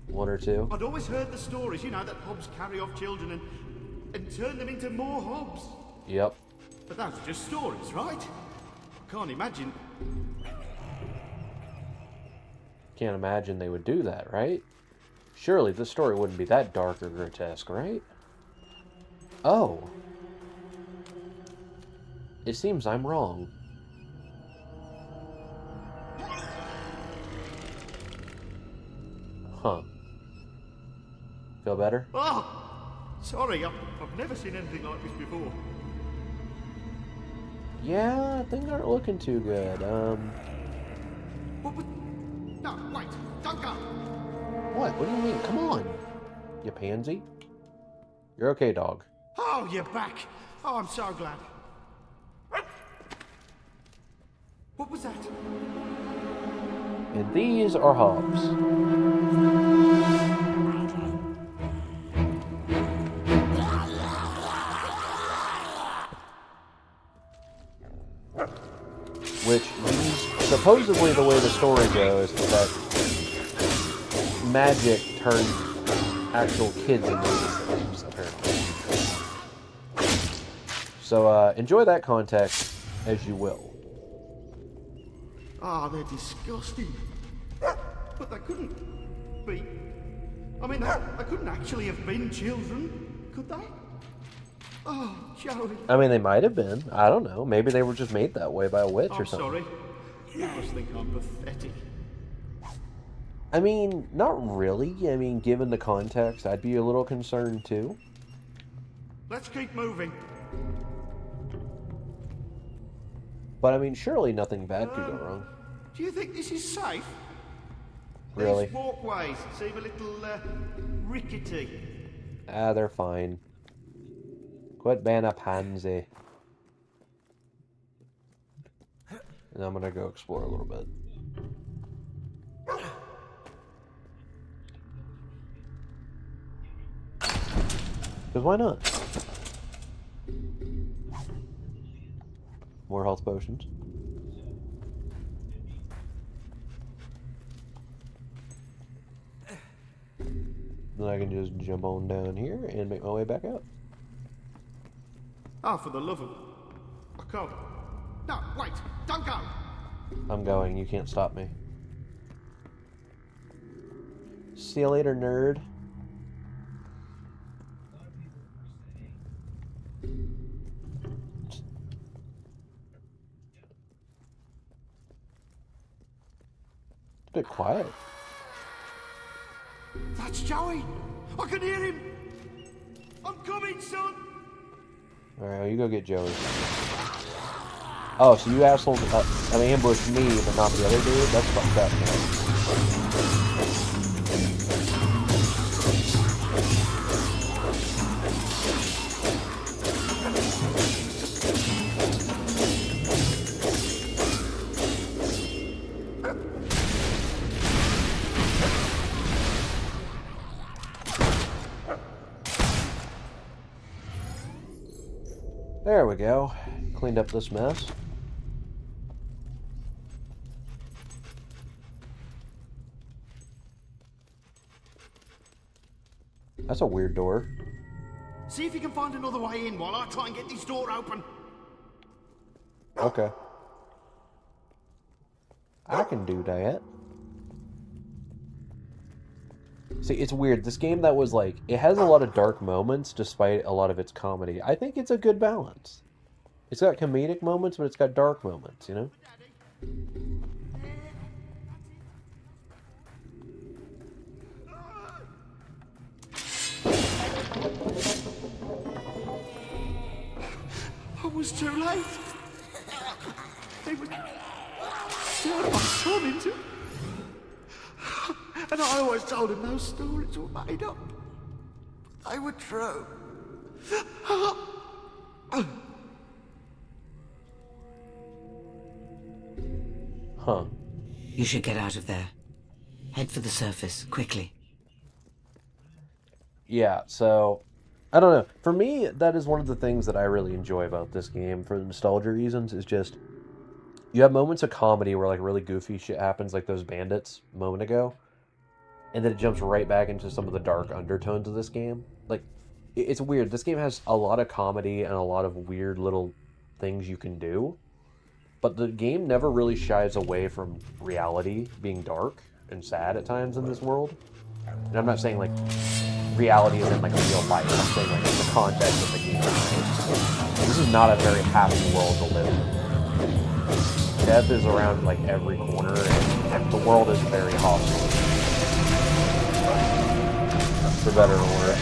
One or two. I'd always heard the stories, you know, that hobs carry off children and turn them into more hobs. Yep. But those are just stories, right? I can't imagine. Can't imagine they would do that, right? Surely the story wouldn't be that dark or grotesque, right? Oh. It seems I'm wrong. Huh. Feel better? Oh, sorry, I've never seen anything like this before. Yeah, things aren't looking too good. What? No, wait, don't go. What? What do you mean? Come on, you pansy. You're okay, dog. Oh, you're back. Oh, I'm so glad. What was that? And these are hubs. Which supposedly the way the story goes is that magic turned actual kids into these things, apparently. So enjoy that context as you will. Ah, they're disgusting. But they couldn't be... I mean, they couldn't actually have been children, could they? Oh, Joey. I mean, they might have been. I don't know. Maybe they were just made that way by a witch or something. Sorry. You must think I'm pathetic. I mean, not really. I mean, given the context, I'd be a little concerned too. Let's keep moving. But I mean, surely nothing bad could go wrong. Do you think this is safe? Really? These walkways seem a little rickety. Ah, they're fine. Quit being a pansy. And I'm gonna go explore a little bit. Because why not? More health potions. Then I can just jump on down here and make my way back up. Oh, for the love of... I can't... No, wait, don't go! I'm going, you can't stop me. See you later, nerd. It's a bit quiet. That's Joey! I can hear him! I'm coming, son! Alright, well, you go get Joey. Oh, so you assholes ambushed me, but not the other dude? That's fucked up, man. There we go. Cleaned up this mess. That's a weird door. See if you can find another way in while I try and get this door open. Okay. I can do that. See, it's weird. This game that was like, it has a lot of dark moments despite a lot of its comedy. I think it's a good balance. It's got comedic moments, but it's got dark moments, you know? I was too late. They would turn my son into... And I always told him those stories were made up. But they were true. Huh. You should get out of there. Head for the surface, quickly. Yeah, so... I don't know. For me, that is one of the things that I really enjoy about this game, for nostalgia reasons, is just... You have moments of comedy where, like, really goofy shit happens, like those bandits a moment ago. And then it jumps right back into some of the dark undertones of this game. Like, it's weird. This game has a lot of comedy and a lot of weird little things you can do. But the game never really shies away from reality being dark and sad at times in this world. And I'm not saying, like, reality is in, like, real life. I'm saying, like, in the context of the game. This is not a very happy world to live in. Death is around, like, every corner, and the world is very hostile. For better or worse.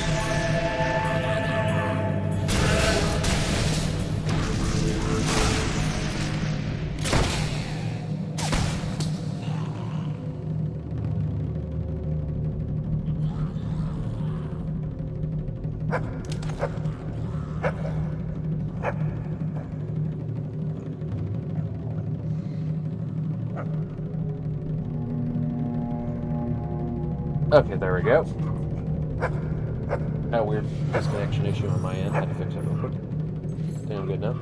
Okay, there we go. Had a weird disconnection issue on my end. Had to fix it real quick. Think I'm good now.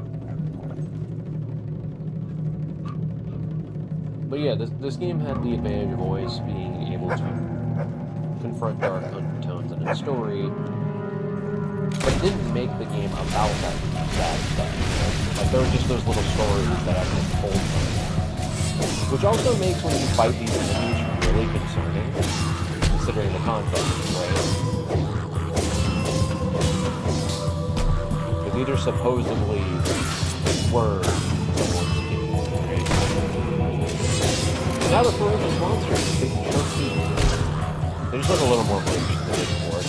But yeah, this game had the advantage of always being able to confront dark undertones in its story, but it didn't make the game about that stuff. You know? Like there were just those little stories that I just told them, which also makes when you fight these enemies really concerning, considering the context, right? Because these are supposedly words someone's speaking, right? Now the ferocious monsters, they don't see. They just look a little more rich than they did before.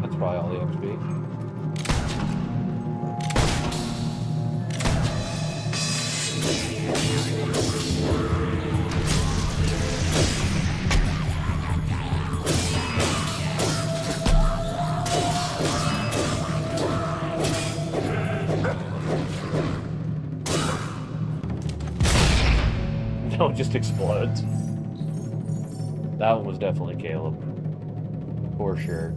That's probably all the XP. No, it just explodes. That one was definitely Caleb. For sure.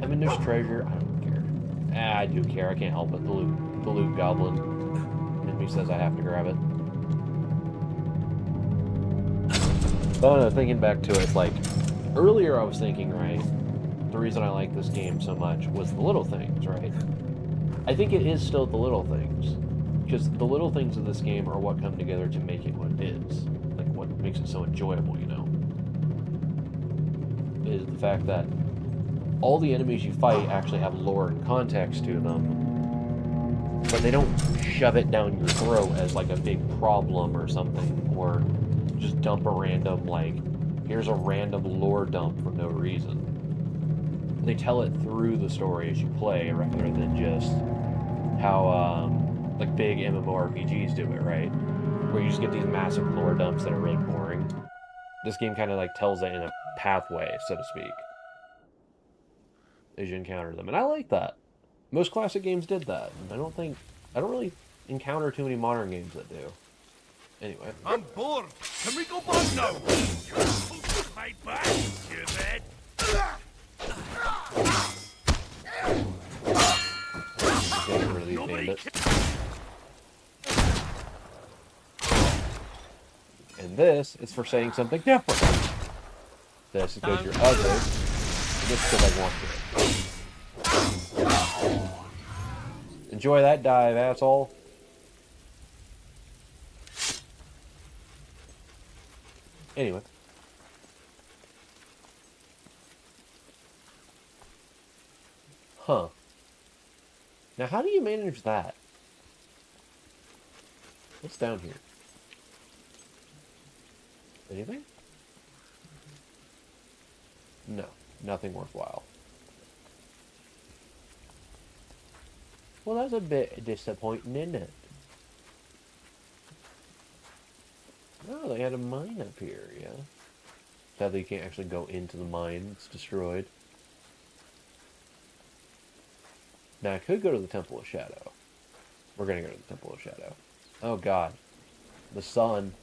I mean, there's treasure. I don't care. I do care. I can't help it. The loot goblin. Enemy says I have to grab it. But no, thinking back to it, like, earlier I was thinking, right, the reason I like this game so much was the little things, right? I think it is still the little things. Because the little things of this game are what come together to make it what it is. Like, what makes it so enjoyable, you know? Is the fact that all the enemies you fight actually have lore and context to them, but they don't shove it down your throat as like a big problem or something, or just dump a random, like, here's a random lore dump for no reason. They tell it through the story as you play, rather than just how, like, big MMORPGs do it, right? Where you just get these massive lore dumps that are really boring. This game kind of, like, tells it in a pathway, so to speak, as you encounter them. And I like that. Most classic games did that. And I don't really encounter too many modern games that do. Anyway. I'm bored. Can we go back now? My back, you bed. Get rid of these bandits. And this is for saying something different. This is because you're ugly. And this is because I want to. Enjoy that dive, asshole. Anyway. Huh. Now, how do you manage that? What's down here? Anything? No, nothing worthwhile. Well, that's a bit disappointing, isn't it? Oh, they had a mine up here, yeah. Sadly, you can't actually go into the mine. It's destroyed. Now, I could go to the Temple of Shadow. We're going to go to the Temple of Shadow. Oh, God. The sun.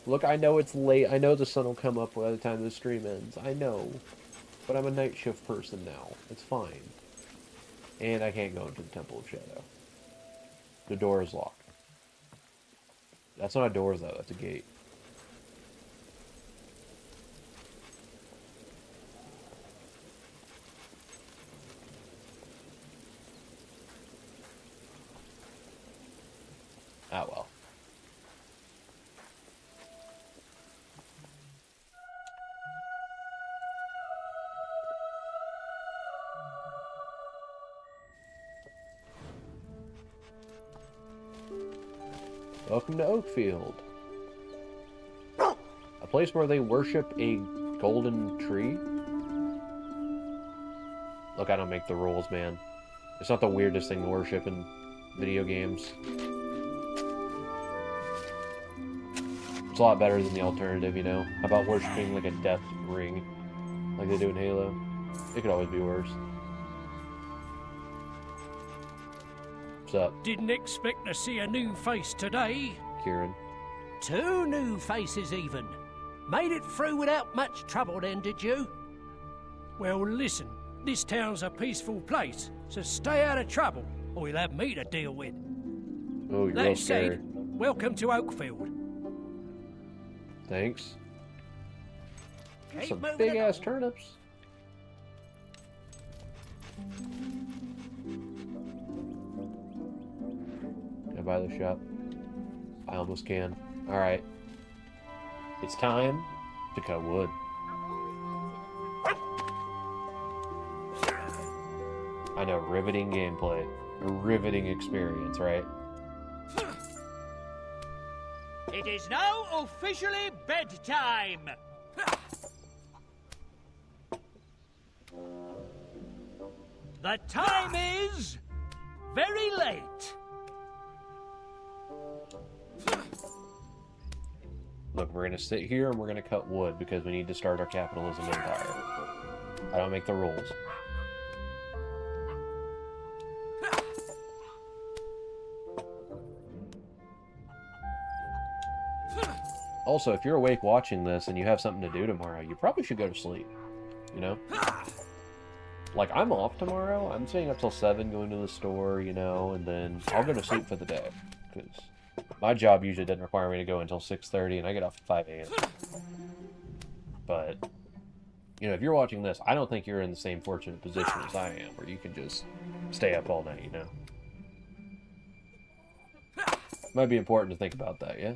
Look, I know it's late. I know the sun will come up by the time the stream ends. I know. But I'm a night shift person now. It's fine. And I can't go into the Temple of Shadow. The door is locked. That's not a door, though. That's a gate. Ah, well. Welcome to Oakfield. A place where they worship a golden tree? Look, I don't make the rules, man. It's not the weirdest thing to worship in video games. It's a lot better than the alternative, you know? How about worshiping like a death ring, like they do in Halo? It could always be worse. What's up? Didn't expect to see a new face today. Kieran. 2 new faces even. Made it through without much trouble then, did you? Well, listen, this town's a peaceful place, so stay out of trouble, or you'll have me to deal with. Oh, you're real That scary. said, welcome to Oakfield. Thanks. Keep Some moving big ass along. turnips. Can I buy the shop? I almost can. Alright. It's time to cut wood. I know, riveting gameplay. A riveting experience, right? It is now officially bedtime. The time is very late. Look, we're gonna sit here and we're gonna cut wood because we need to start our capitalism empire. I don't make the rules. Also, if you're awake watching this and you have something to do tomorrow, you probably should go to sleep. You know? Like, I'm off tomorrow. I'm staying up till 7 going to the store, you know, and then I'll go to sleep for the day. Because my job usually doesn't require me to go until 6:30, and I get off at 5 a.m. But, you know, if you're watching this, I don't think you're in the same fortunate position as I am, where you can just stay up all night, you know? Might be important to think about that, yeah?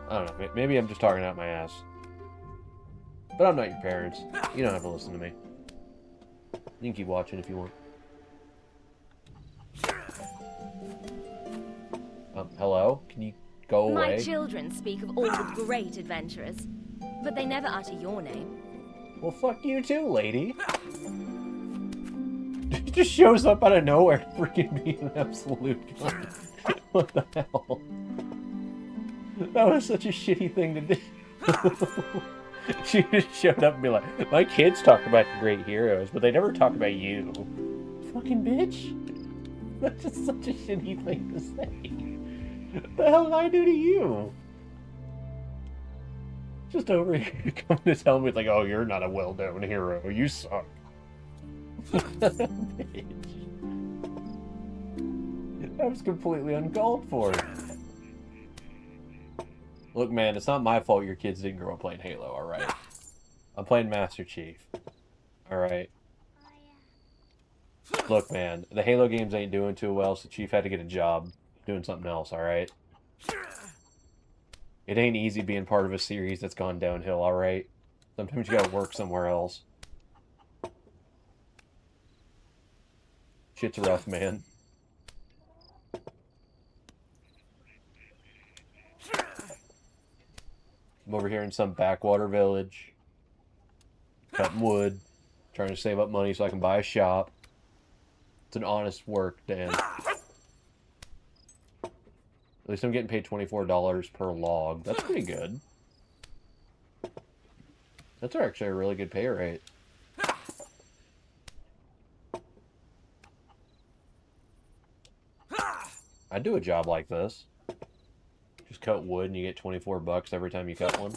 I don't know, maybe I'm just talking out my ass. But I'm not your parents. You don't have to listen to me. You can keep watching if you want. Hello? Can you go away? My children speak of all the great adventurers, but they never utter your name. Well, fuck you too, lady. He just shows up out of nowhere to freaking be an absolute cunt. What the hell? That was such a shitty thing to do. She just showed up and be like, my kids talk about great heroes, but they never talk about you. Fucking bitch. That's just such a shitty thing to say. What the hell did I do to you? Just over here coming to tell me, like, oh, you're not a well-known hero. You suck. Bitch. That was completely uncalled for. Look, man, it's not my fault your kids didn't grow up playing Halo, alright? I'm playing Master Chief. Alright? Look, man, the Halo games ain't doing too well, so Chief had to get a job doing something else, alright? It ain't easy being part of a series that's gone downhill, alright? Sometimes you gotta work somewhere else. Shit's rough, man. I'm over here in some backwater village, cutting wood, trying to save up money so I can buy a shop. It's an honest work, Dan. At least I'm getting paid $24 per log. That's pretty good. That's actually a really good pay rate. I'd do a job like this. Just cut wood and you get 24 bucks every time you cut one.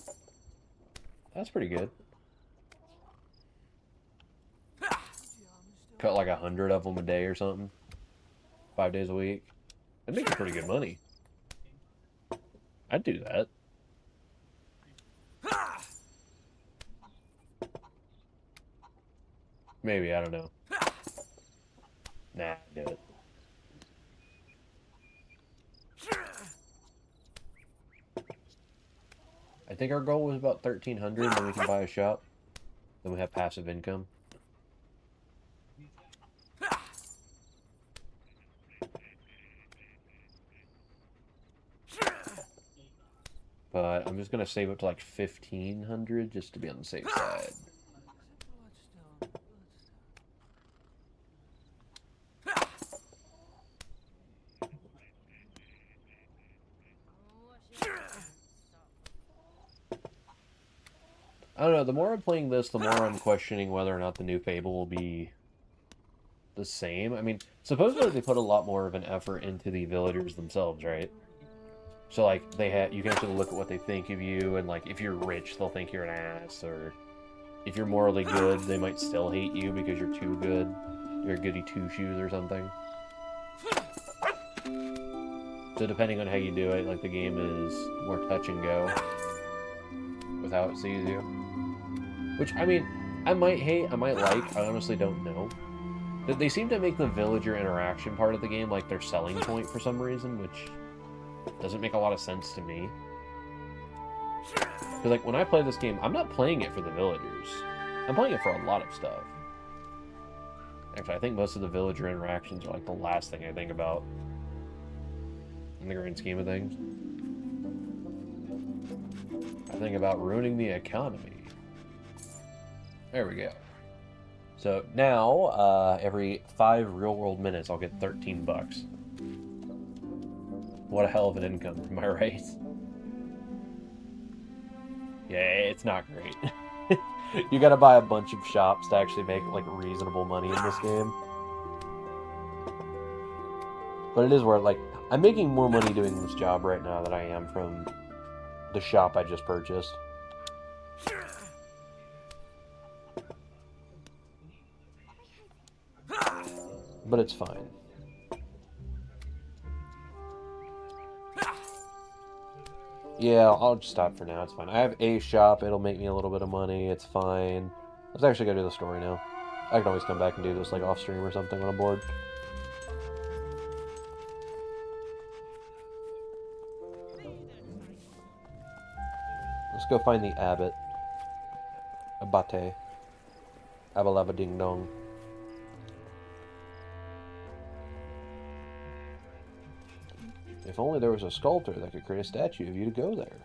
That's pretty good. Cut like 100 of them a day or something. 5 days a week. That'd make you pretty good money. I'd do that. Maybe, I don't know. Nah, I'd do it. I think our goal was about 1,300, then we can buy a shop. Then we have passive income. But I'm just gonna save up to like 1,500 just to be on the safe side. I don't know, the more I'm playing this, the more I'm questioning whether or not the new Fable will be the same. I mean, supposedly they put a lot more of an effort into the villagers themselves, right? So, like, you can actually look at what they think of you, and, like, if you're rich, they'll think you're an ass, or if you're morally good, they might still hate you because you're too good. You're a goody two-shoes or something. So depending on how you do it, like, the game is more touch and go with how it sees you. Which, I mean, I might hate, I might like, I honestly don't know. They seem to make the villager interaction part of the game like their selling point for some reason, which doesn't make a lot of sense to me. Because, like, when I play this game, I'm not playing it for the villagers. I'm playing it for a lot of stuff. Actually, I think most of the villager interactions are, like, the last thing I think about in the grand scheme of things. I think about ruining the economy. There we go. So now, every 5 real-world minutes, I'll get 13 bucks. What a hell of an income, am I right? Yeah, it's not great. You gotta buy a bunch of shops to actually make, like, reasonable money in this game. But it is worth, like, I'm making more money doing this job right now than I am from the shop I just purchased. But it's fine. Yeah, I'll just stop for now. It's fine. I have a shop. It'll make me a little bit of money. It's fine. Let's actually go do the story now. I can always come back and do this, like, off stream or something when I'm bored. Let's go find the abbot. Abate. Abalaba ding dong. If only there was a sculptor that could create a statue of you to go there.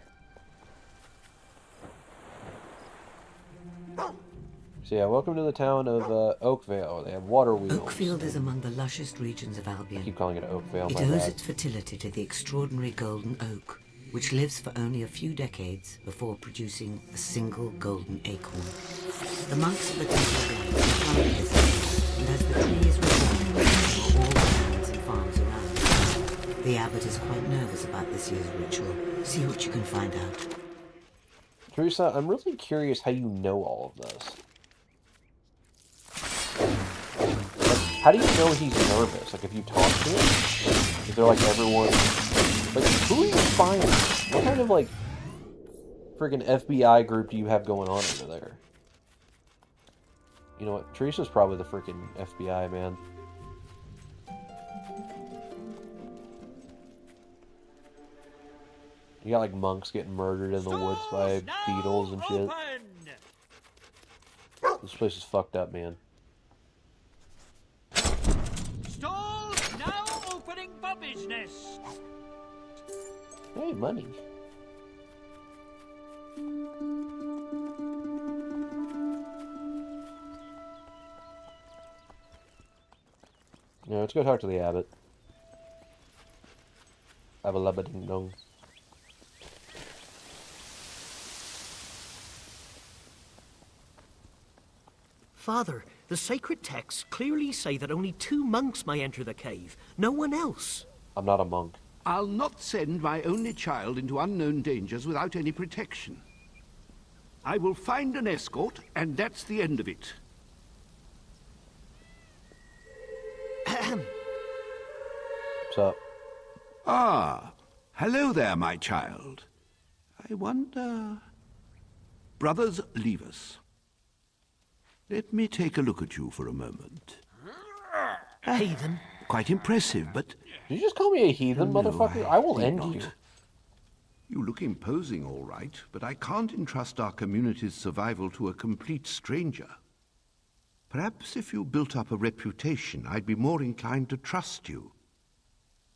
So yeah, welcome to the town of Oakvale. They have water wheels. Oakfield is among the lushest regions of Albion. I keep calling it Oakvale, It my owes bad. its fertility to the extraordinary golden oak, which lives for only a few decades before producing a single golden acorn. The monks of the temple plant this, and as the tree is reborn for all the lands and farms around, the abbot is quite nervous about this year's ritual. See what you can find out. Teresa, I'm really curious how you know all of this. Like, how do you know he's nervous? Like, if you talk to him? Is there, like, everyone... Like, who are you finding? What kind of, like, friggin' FBI group do you have going on over there? You know what? Teresa's probably the freaking FBI, man. You got, like, monks getting murdered in the woods by beetles and shit. This place is fucked up, man. Stalls now opening for business. Hey, money. Yeah, let's go talk to the abbot. Abalaba ding dong. Father, the sacred texts clearly say that only 2 monks may enter the cave, no one else. I'm not a monk. I'll not send my only child into unknown dangers without any protection. I will find an escort, and that's the end of it. What's up? Ah, hello there, my child. I wonder... Brothers, leave us. Let me take a look at you for a moment. Heathen. Quite impressive, but... Did you just call me a heathen, No, motherfucker? I will think end not. you. You look imposing, all right, but I can't entrust our community's survival to a complete stranger. Perhaps if you built up a reputation, I'd be more inclined to trust you.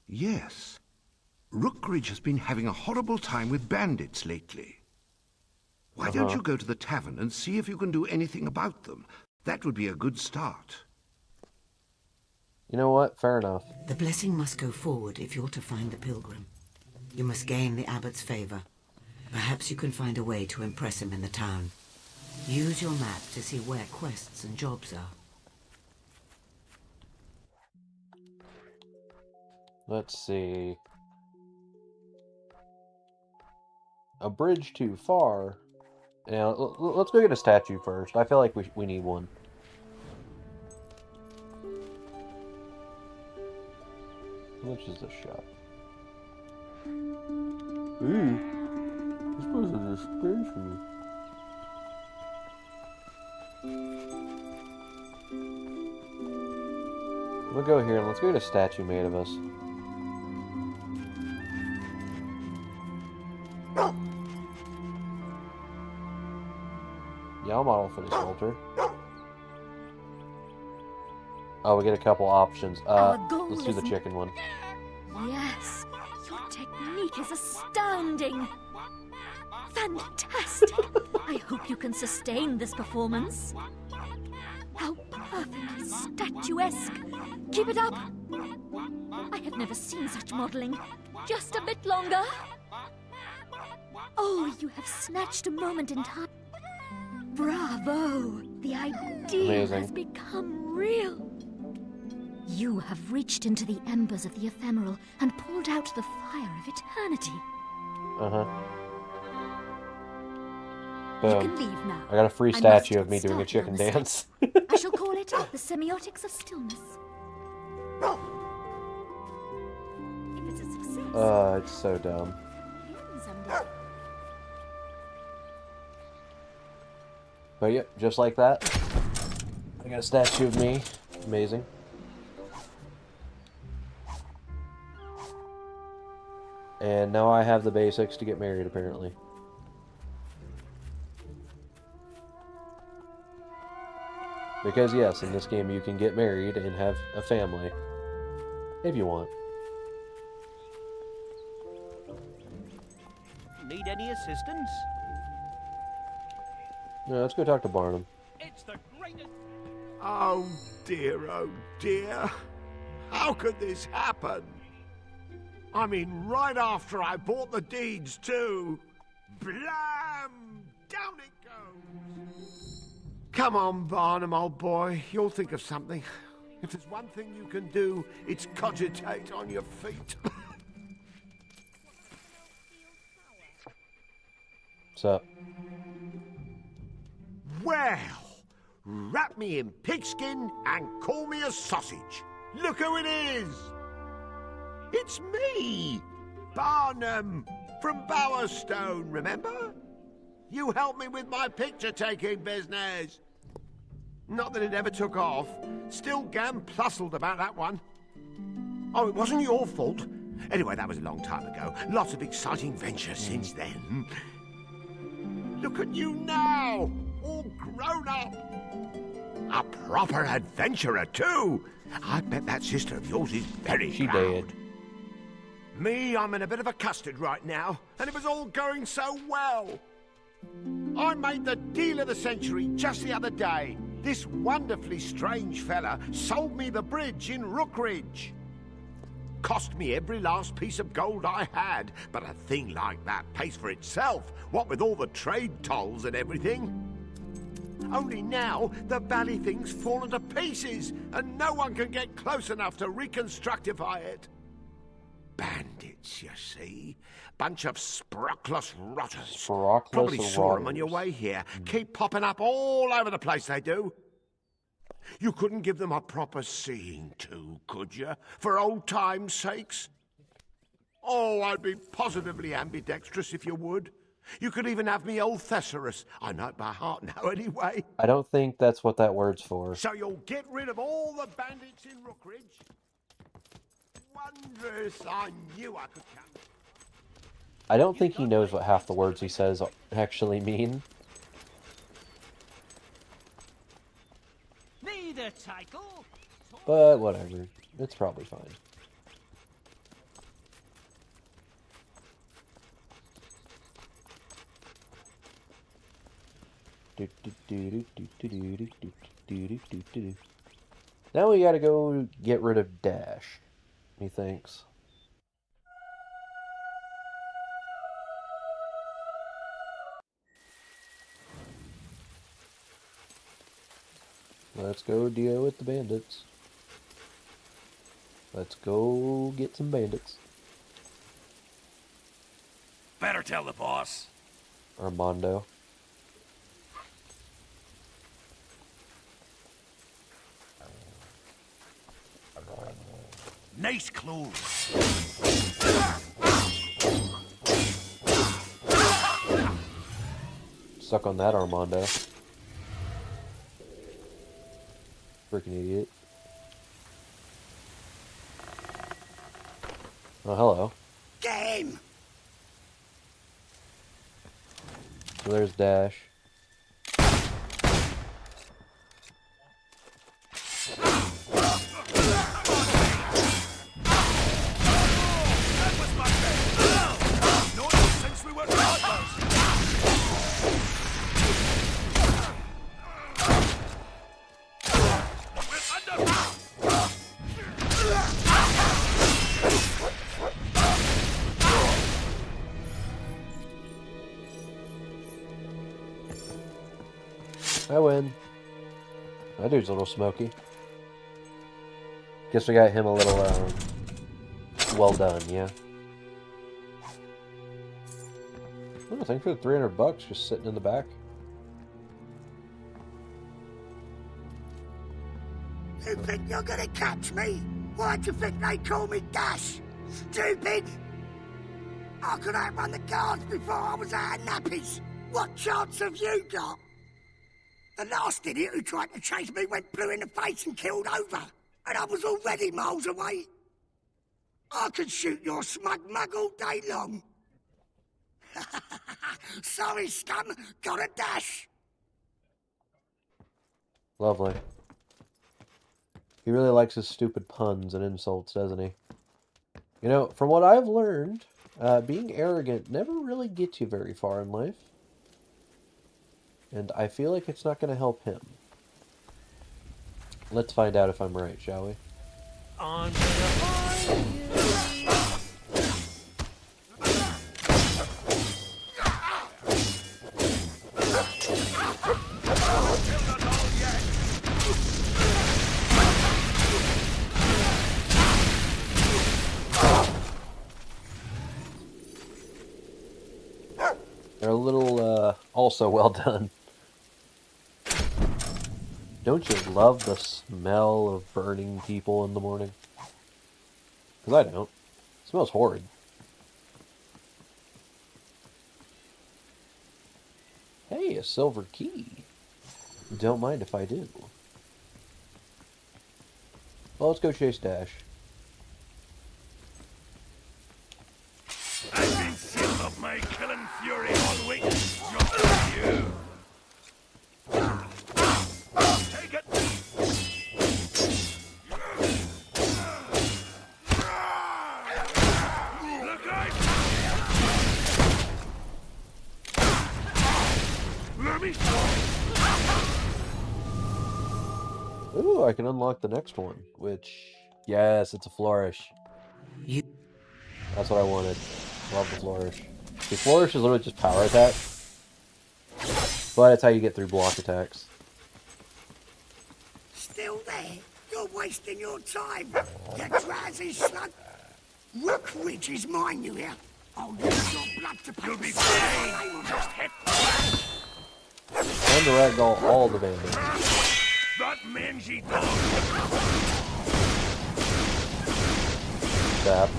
Yes. Rookridge has been having a horrible time with bandits lately. Why don't you go to the tavern and see if you can do anything about them? That would be a good start. You know what? Fair enough. The blessing must go forward if you're to find the pilgrim. You must gain the abbot's favor. Perhaps you can find a way to impress him in the town. Use your map to see where quests and jobs are. Let's see. A bridge too far. Yeah, let's go get a statue first. I feel like we need one. Which is the shop? Ooh. I suppose it is space for me. We'll go here and let's go get a statue made of us. Yeah, I'll model for this altar. Oh, we get a couple options. Let's do the chicken one. Yes, your technique is astounding. Fantastic. I hope you can sustain this performance. How perfectly statuesque. Keep it up. I have never seen such modeling. Just a bit longer. Oh, you have snatched a moment in time. Bravo. The ideal has become real. You have reached into the embers of the ephemeral and pulled out the fire of eternity. Boom. You can leave now. I got a free statue of me doing a chicken dance. I shall call it the semiotics of stillness. If it's a success. It's so dumb. But yep, just like that. I got a statue of me. Amazing. And now I have the basics to get married, apparently. Because yes, in this game you can get married and have a family. If you want. Need any assistance? No, let's go talk to Barnum. It's the greatest... Oh dear, how could this happen? I mean, right after I bought the deeds too. Blam! Down it goes! Come on, Barnum, old boy, you'll think of something. If there's one thing you can do, it's cogitate on your feet. What's up? Well, wrap me in pigskin and call me a sausage. Look who it is! It's me, Barnum, from Bowerstone, remember? You helped me with my picture-taking business. Not that it ever took off. Still gam-plussled about that one. Oh, it wasn't your fault. Anyway, that was a long time ago. Lots of exciting ventures since then. Look at you now, all grown up. A proper adventurer, too. I bet that sister of yours is very proud. Did. Me, I'm in a bit of a custard right now, and it was all going so well. I made the deal of the century just the other day. This wonderfully strange fella sold me the bridge in Rookridge. Cost me every last piece of gold I had, but a thing like that pays for itself, what with all the trade tolls and everything. Only now, the valley thing's fallen to pieces, and no one can get close enough to reconstructify it. Bandits, you see. Bunch of sprockless rotters. Probably saw them on your way here. Keep popping up all over the place, they do. You couldn't give them a proper seeing to, could you? For old time's sakes? Oh, I'd be positively ambidextrous if you would. You could even have me old thesaurus. I know it by heart now, anyway. I don't think that's what that word's for. So you'll get rid of all the bandits in Rookridge? Wondrous, I knew I could count. I don't think he knows what half the words he says actually mean. Need a title? But whatever. It's probably fine. Now we gotta go get rid of Dash, he thinks. Let's go deal with the bandits. Let's go get some bandits. Better tell the boss. Armando. Nice clothes. Suck on that, Armando. Freaking idiot. Oh, hello. Get him! So there's Dash. I win. That dude's a little smoky. Guess we got him a little, well done, yeah. Oh, thanks for the $300 just sitting in the back. You think you're gonna catch me? Why do you think they call me Dash? Stupid! I could outrun the guards before I was out of nappies. What chance have you got? The last idiot who tried to chase me went blue in the face and killed over. And I was already miles away. I could shoot your smug mug all day long. Sorry, scum. Got a dash. Lovely. He really likes his stupid puns and insults, doesn't he? You know, from what I've learned, being arrogant never really gets you very far in life. And I feel like it's not going to help him. Let's find out if I'm right, shall we? On to the They're a little, also well done. Don't you love the smell of burning people in the morning? Because I don't. It smells horrid. Hey, a silver key. Don't mind if I do. Well, let's go chase Dash. I've been sealed up my killing fury all week. Just for you. Take it. Look out! Let me. Ooh, I can unlock the next one, which... Yes, it's a flourish. That's what I wanted. Love the flourish. The flourish is literally just power attack. But it's how you get through block attacks. Still there? You're wasting your time. You drowsy slug. Rook Ridge is mine, you hear? I'll use your blood to pay. You'll be fine. Just hit. Time to ragdoll all the bandits. That mangy dog. Zap.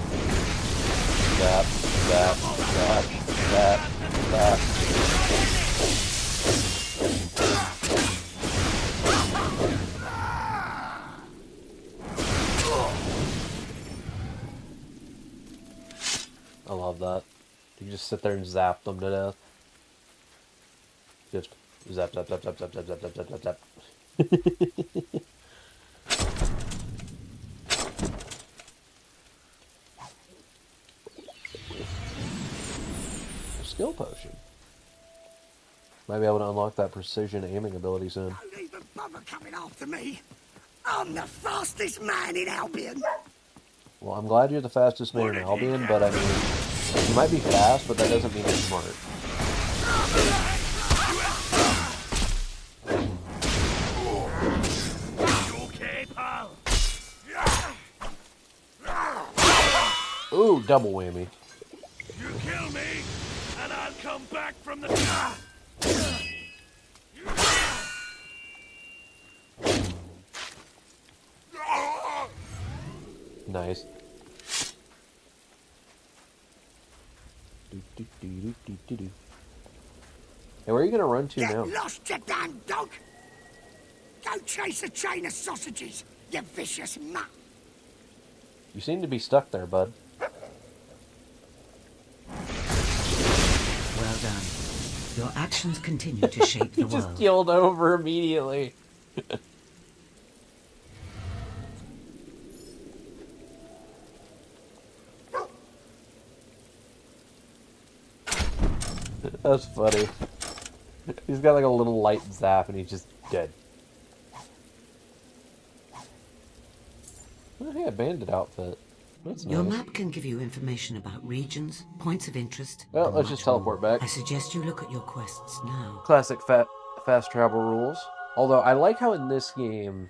Zap. Zap. Zap. Zap. Zap. I love that. You just sit there and zap them to death. Just zap, zap, zap, zap, zap, zap, zap, zap, zap, zap, zap. Skill potion. Might be able to unlock that precision aiming ability soon. Don't even bother coming after me. I'm the fastest man in Albion. Well, I'm glad you're the fastest man in Albion, but I mean, you might be fast, but that doesn't mean you're smart. Okay, pal. Ooh, double whammy. You kill me, and I'll come back from the... Nice. Hey, where are you gonna run to now? Get lost, you damn dog! Go chase a chain of sausages, you vicious mutt! You seem to be stuck there, bud. Well done. Your actions continue to shape the You just world. killed over immediately. That's funny. He's got like a little light zap and he's just dead. Oh, hey, a bandit outfit. That's Your nice. map can give you information about regions, points of interest. Well, and let's much just teleport more. back. I suggest you look at your quests now. Classic fast travel rules. Although I like how in this game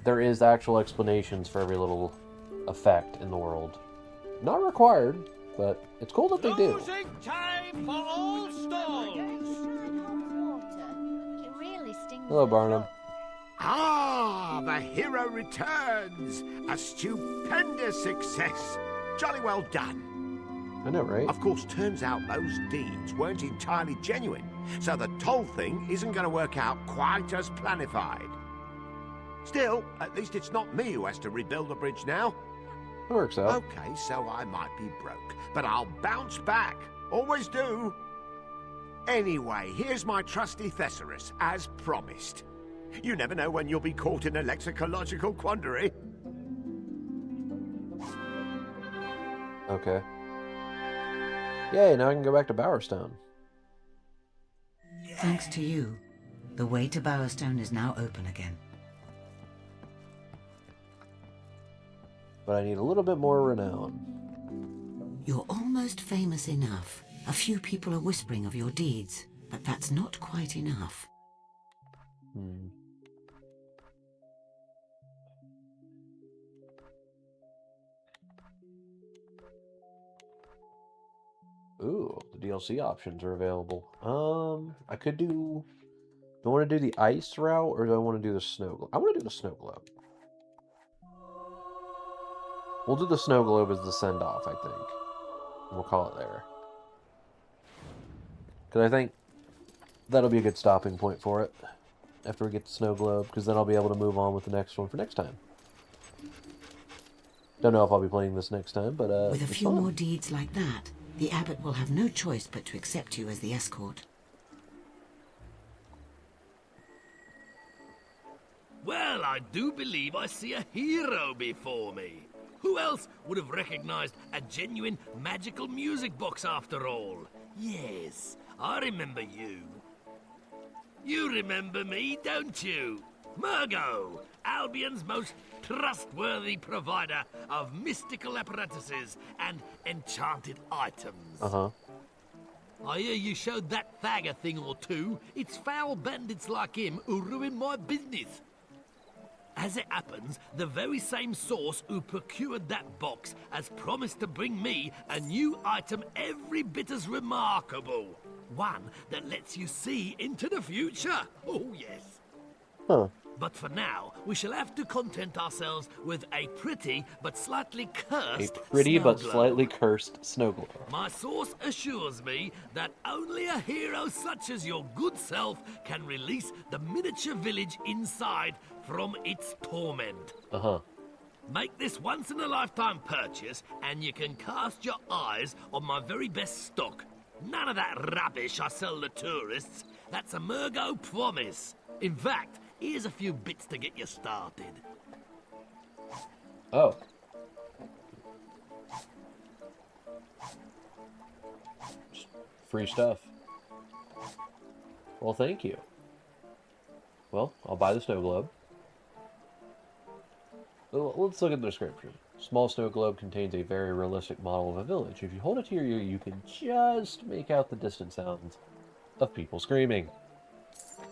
there is actual explanations for every little effect in the world. Not required, but it's cool that they do. Losing time for all stalls. Hello, Barnum. Ah, the hero returns! A stupendous success! Jolly well done. I know, right? Of course, turns out those deeds weren't entirely genuine, so the toll thing isn't going to work out quite as planified. Still, at least it's not me who has to rebuild the bridge now. It works out. Okay, so I might be broke, but I'll bounce back. Always do. Anyway, here's my trusty thesaurus, as promised. You never know when you'll be caught in a lexicological quandary. Okay. Yay, now I can go back to Bowerstone. Thanks to you, the way to Bowerstone is now open again. But I need a little bit more renown. You're almost famous enough. A few people are whispering of your deeds, but that's not quite enough. Ooh, the DLC options are available. I could do... Do I want to do the ice route, or do I want to do the snow globe? I want to do the snow globe. We'll do the snow globe as the send-off, I think. We'll call it there. Because I think that'll be a good stopping point for it. After we get the snow globe, because then I'll be able to move on with the next one for next time. Don't know if I'll be playing this next time, but With a it's few fun. more deeds like that, the abbot will have no choice but to accept you as the escort. Well, I do believe I see a hero before me. Who else would have recognized a genuine magical music box after all? Yes, I remember you. You remember me, don't you? Murgo, Albion's most trustworthy provider of mystical apparatuses and enchanted items. Uh-huh. I hear you showed that fag a thing or two. It's foul bandits like him who ruin my business. As it happens, the very same source who procured that box has promised to bring me a new item every bit as remarkable. One that lets you see into the future. Oh, yes. Huh. But for now, we shall have to content ourselves with a pretty but slightly cursed A pretty snow but globe. slightly cursed snow globe. My source assures me that only a hero such as your good self can release the miniature village inside from its torment. Uh-huh. Make this once-in-a-lifetime purchase, and you can cast your eyes on my very best stock. None of that rubbish I sell to tourists. That's a Murgo promise. In fact, here's a few bits to get you started. Oh. Just free stuff. Well, thank you. Well, I'll buy the snow globe. Let's look at the description. Small snow globe contains a very realistic model of a village. If you hold it to your ear, you can just make out the distant sounds of people screaming.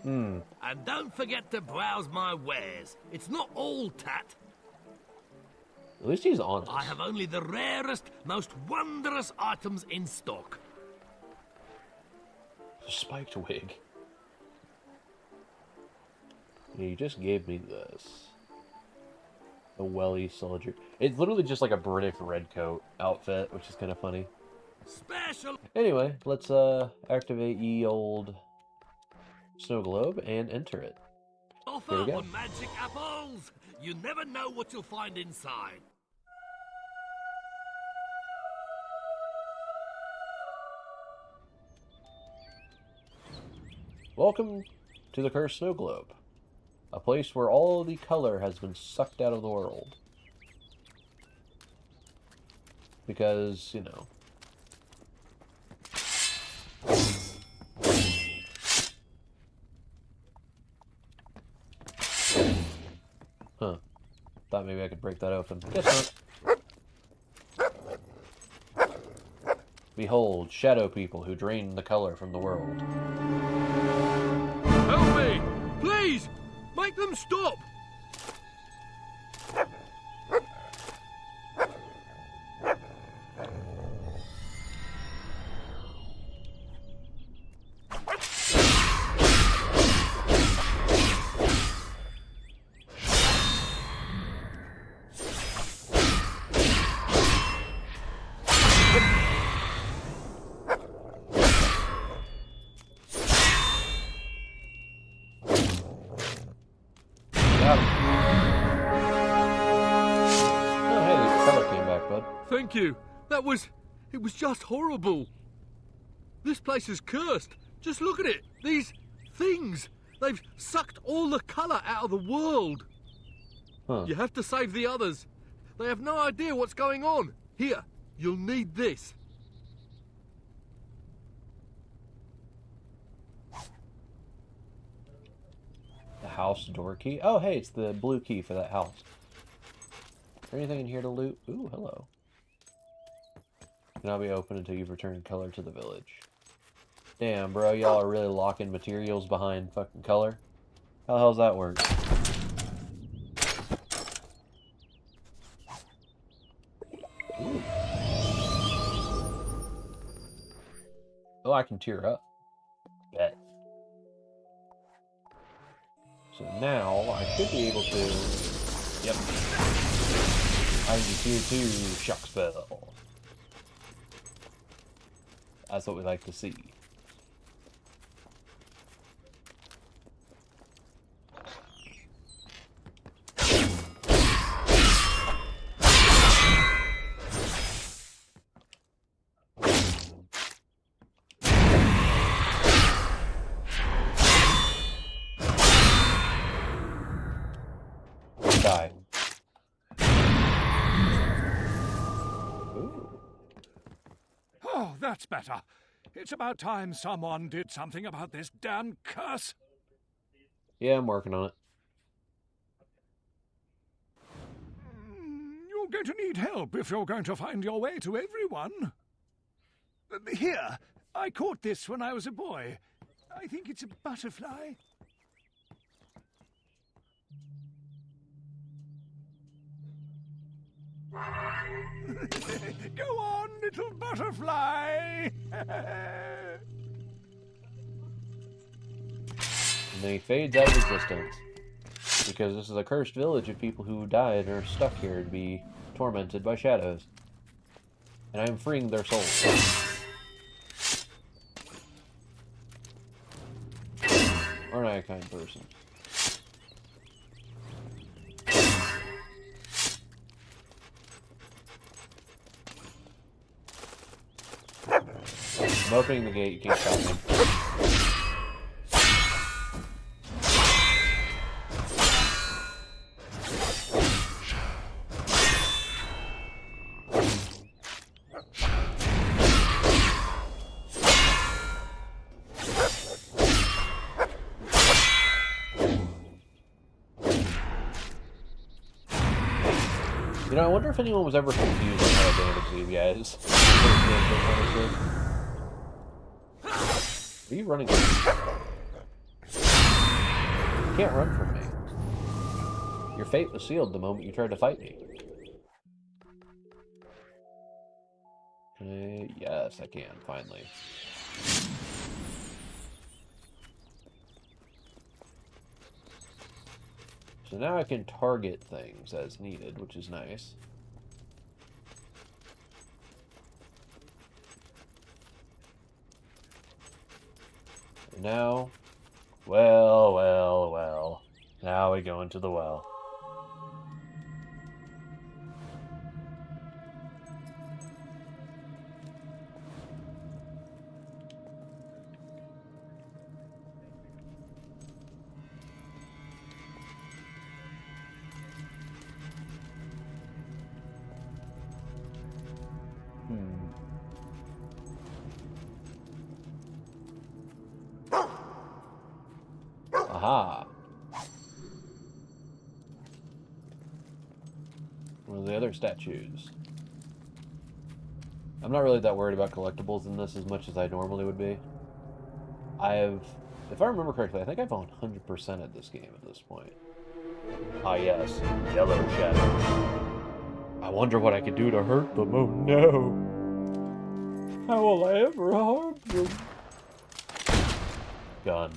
And don't forget to browse my wares. It's not all tat. At least he's honest. I have only the rarest, most wondrous items in stock. Spiked wig. You just gave me this. The welly soldier. It's literally just like a British redcoat outfit, which is kind of funny. Special. Anyway, let's activate ye old snow globe and enter it. Offer Here we go. on magic apples. You never know what you'll find inside. Welcome to the cursed snow globe. A place where all the color has been sucked out of the world. Because, you know. Huh. Thought maybe I could break that open. Guess not. Behold, shadow people who drain the color from the world. Help me! Please! Make them stop! Thank you. It was just horrible. This place is cursed. Just look at it. These things. They've sucked all the colour out of the world. Huh. You have to save the others. They have no idea what's going on. Here, you'll need this. The house door key? Oh, hey, it's the blue key for that house. Is there anything in here to loot? Ooh, hello. Cannot be open until you've returned color to the village. Damn, bro, y'all are really locking materials behind fucking color? How the hell's that work? Ooh. Oh, I can tear up. Bet. So now, I should be able to... Yep. I can tier 2 shock spell. That's what we like to see. Die. Ooh. Oh, that's better. It's about time someone did something about this damn curse. Yeah, I'm working on it. You're going to need help if you're going to find your way to everyone. Here, I caught this when I was a boy. I think it's a butterfly. Go on, little butterfly! And then he fades out of existence. Because this is a cursed village of people who died and are stuck here to be tormented by shadows. And I am freeing their souls. Aren't I a kind person? I'm opening the gate, you can't stop me. You know, I wonder if anyone was ever confused on how to damage these guys. Are you running? You can't run from me. Your fate was sealed the moment you tried to fight me. Yes, I can, finally. So now I can target things as needed, which is nice. And now, well. Now we go into the well. Aha! One of the other statues. I'm not really that worried about collectibles in this as much as I normally would be. If I remember correctly, I think I've 100% at this game at this point. Ah yes, Yellow Shadow. I wonder what I could do to hurt them. Oh no! How will I ever harm them? Gun.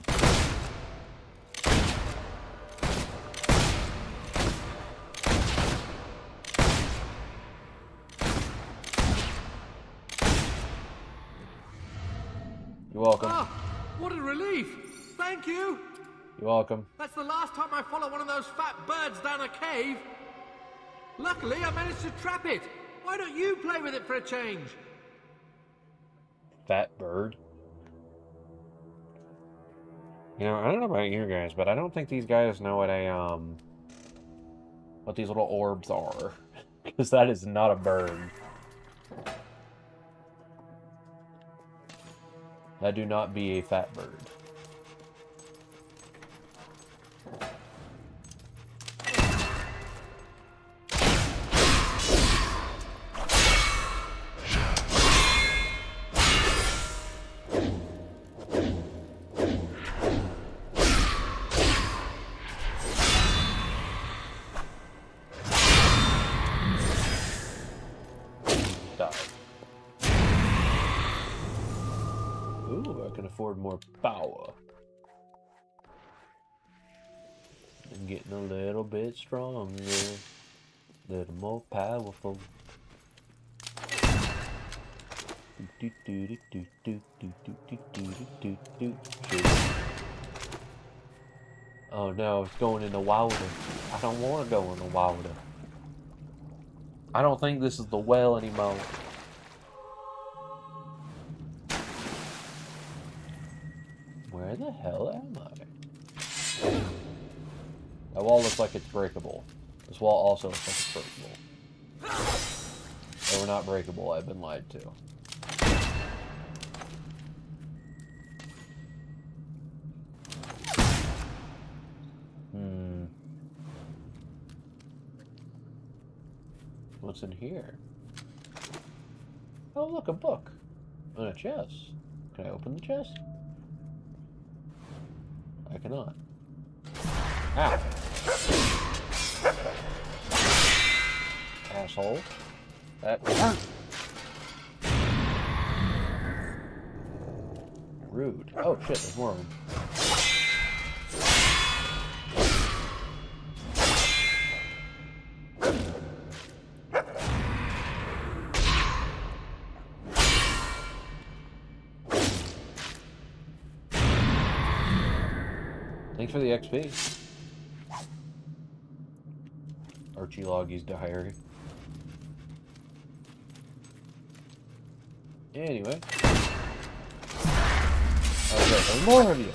You're welcome. Ah, what a relief! Thank you! You're welcome. That's the last time I follow one of those fat birds down a cave. Luckily, I managed to trap it. Why don't you play with it for a change? Fat bird? You know, I don't know about you guys, but I don't think these guys know what these little orbs are. Because that is not a bird. That do not be a fat bird. Afford more power. I'm getting a little bit stronger, a little more powerful. Oh no, it's going in the wilder. I don't want to go in the wilder. I don't think this is the well anymore. Where the hell am I? That wall looks like it's breakable. This wall also looks like it's breakable. They were not breakable, I've been lied to. What's in here? Oh look, a book. And a chest. Can I open the chest? I cannot. Ow. Asshole. That hurt. Rude. Oh shit, there's more of them. Thanks for the XP. Archie Loggy's diary. Anyway. Okay, there's more of you.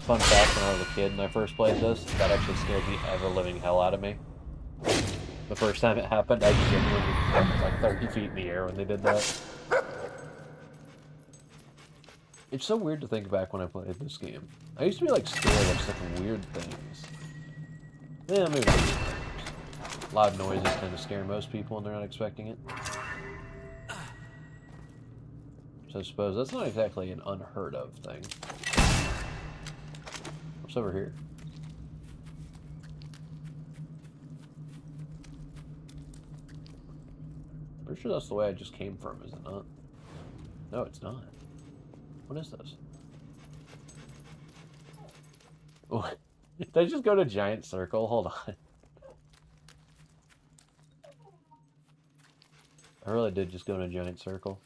Fun fact, when I was a kid and I first played this, that actually scared the ever-living hell out of me. The first time it happened, I genuinely jumped like 30 feet in the air when they did that. It's so weird to think back when I played this game. I used to be like scared of such weird things. Yeah, maybe not. Loud noises tend to scare most people when they're not expecting it. So I suppose that's not exactly an unheard of thing. What's over here? Pretty sure that's the way I just came from, is it not? No, it's not. What is this? Oh, did I just go to giant circle? Hold on. I really did just go in a giant circle.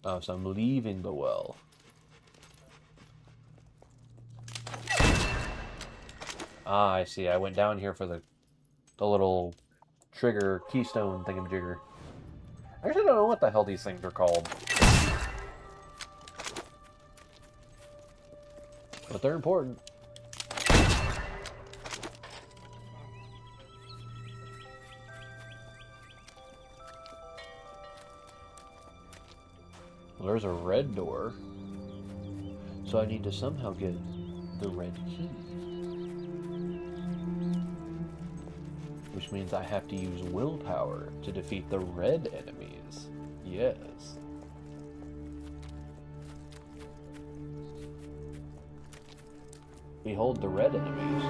Oh, so I'm leaving the well. Ah, I see. I went down here for the little trigger keystone thingamajigger. I actually don't know what the hell these things are called. But they're important. Well, there's a red door. So I need to somehow get the red key. Which means I have to use willpower to defeat the red enemies. Yes. Behold the red enemies.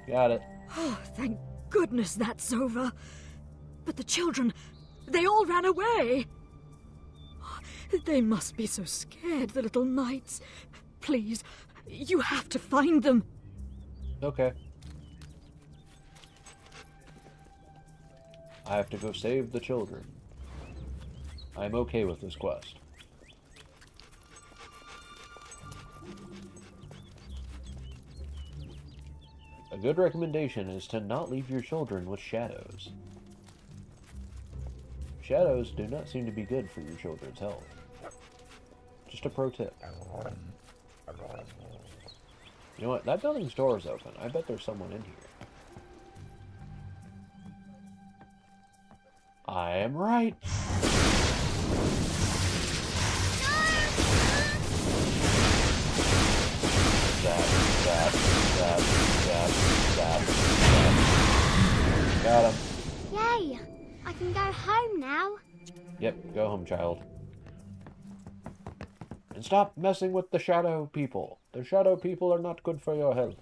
Got it. Oh, thank goodness that's over. But the children, they all ran away. They must be so scared, the little knights. Please, you have to find them. Okay. I have to go save the children. I'm okay with this quest. A good recommendation is to not leave your children with shadows. Shadows do not seem to be good for your children's health. Just a pro tip. You know what? That building's door is open. I bet there's someone in here. I am right. That. Got him. Yay! I can go home now. Yep, go home, child. And stop messing with the shadow people. The shadow people are not good for your health.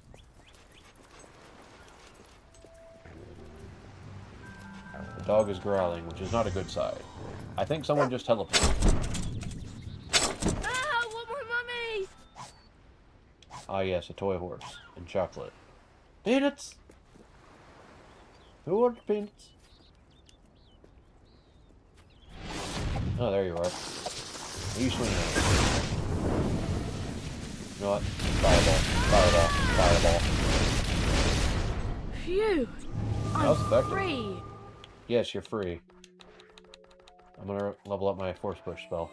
The dog is growling, which is not a good sign. I think someone just teleported. Ah, what more mummies? Ah yes, a toy horse. And chocolate. Peanuts! Who ordered peanuts? Oh, there you are. You swing at it. You know what? Fireball. Fireball. Fireball. Phew! That was effective. Free. Yes, you're free. I'm gonna level up my force push spell.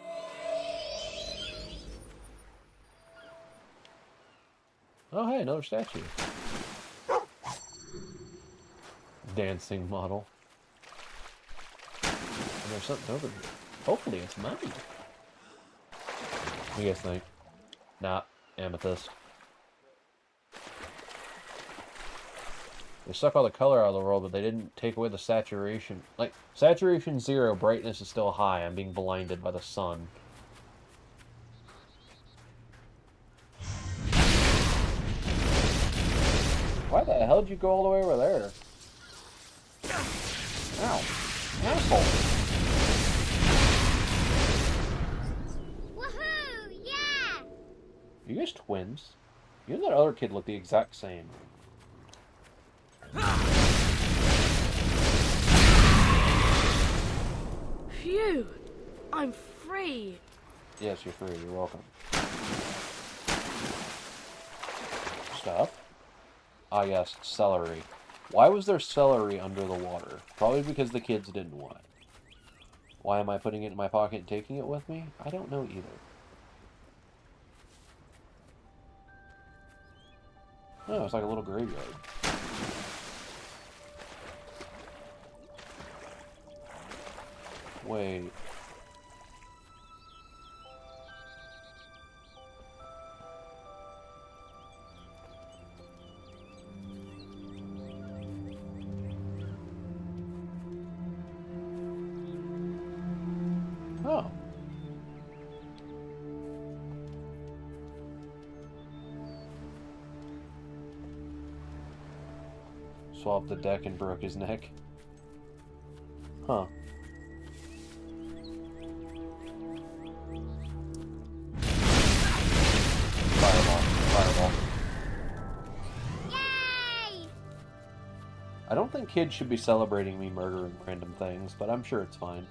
Oh, hey, another statue. Dancing model. And there's something over here. Hopefully it's money. What do you guys think? Nah, amethyst. They suck all the color out of the world, but they didn't take away the saturation. Like, saturation 0, brightness is still high. I'm being blinded by the sun. Why the hell did you go all the way over there? Ow. Asshole. Woohoo! Yeah! Are you guys twins? You and that other kid look the exact same. Phew! I'm free. Yes, you're free. You're welcome. Stuff. Ah, yes, celery. Why was there celery under the water? Probably because the kids didn't want it. Why am I putting it in my pocket and taking it with me? I don't know either. Oh, it's like a little graveyard. Wait. Oh. Swapped the deck and broke his neck. Huh. Fireball. Fireball. Yay! I don't think kids should be celebrating me murdering random things, but I'm sure it's fine.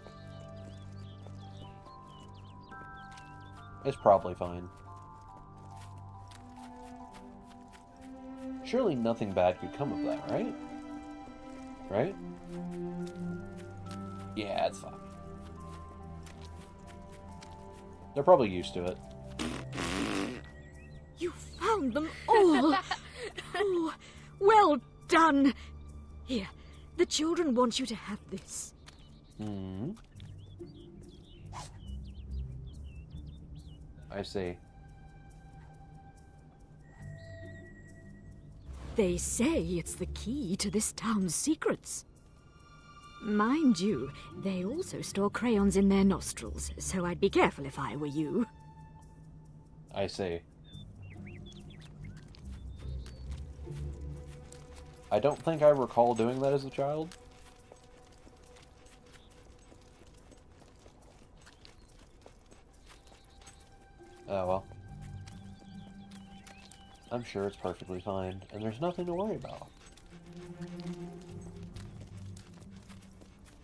It's probably fine. Surely nothing bad could come of that, right? Right? Yeah, it's fine. They're probably used to it. You found them all! Oh, well done! Here, the children want you to have this. Hmm. I see. They say it's the key to this town's secrets. Mind you, they also store crayons in their nostrils, so I'd be careful if I were you. I see. I don't think I recall doing that as a child. Oh well. I'm sure it's perfectly fine, and there's nothing to worry about.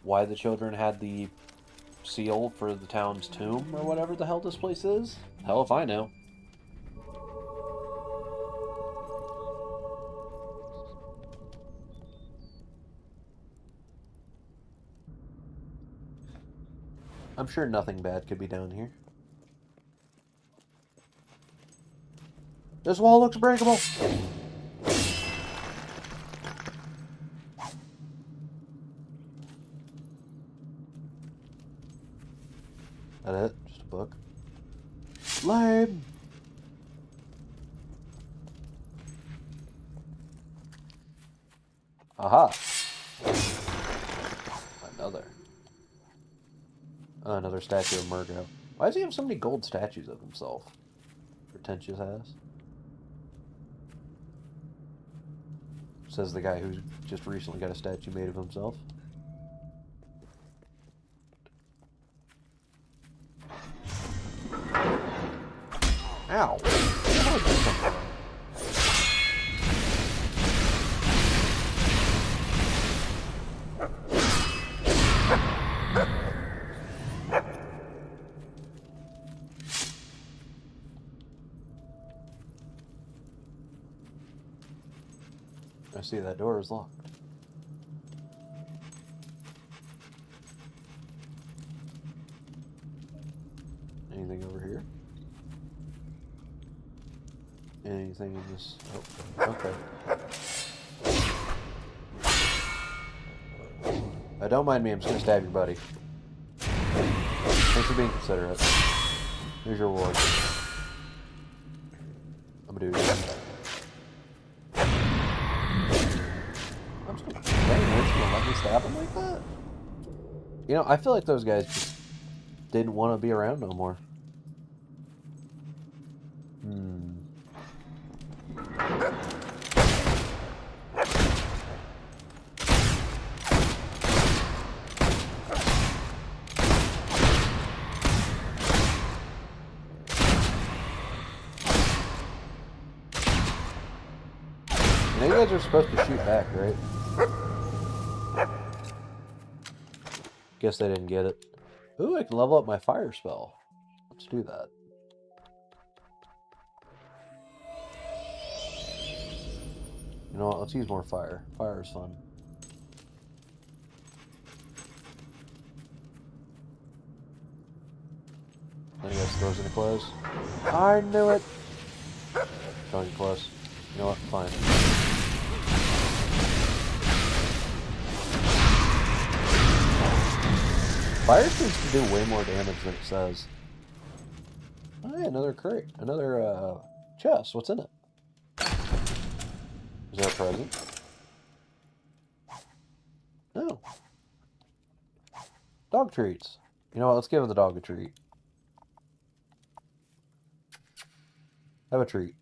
Why the children had the seal for the town's tomb, or whatever the hell this place is? Hell if I know. I'm sure nothing bad could be down here. This wall looks breakable. That it? Just a book? Lame! Aha! Another. Oh, another statue of Murgo. Why does he have so many gold statues of himself? Pretentious ass. Says the guy who's just recently got a statue made of himself. Ow! I see that door is locked. Anything over here? Anything in this? Oh, okay. Don't mind me, I'm just gonna stab your buddy. Thanks for being considerate. Here's your reward. I'm gonna do it. stab them like that? You know, I feel like those guys just didn't want to be around no more. Now you guys are supposed to shoot back, right? Guess they didn't get it. Ooh, I can level up my fire spell. Let's do that. You know what? Let's use more fire. Fire is fun. Then he guys throws into close. I knew it! Throwing it close. You know what? Fine. Fire seems to do way more damage than it says. Oh yeah, another crate. Another chest. What's in it? Is there a present? No. Dog treats. You know what? Let's give the dog a treat. Have a treat.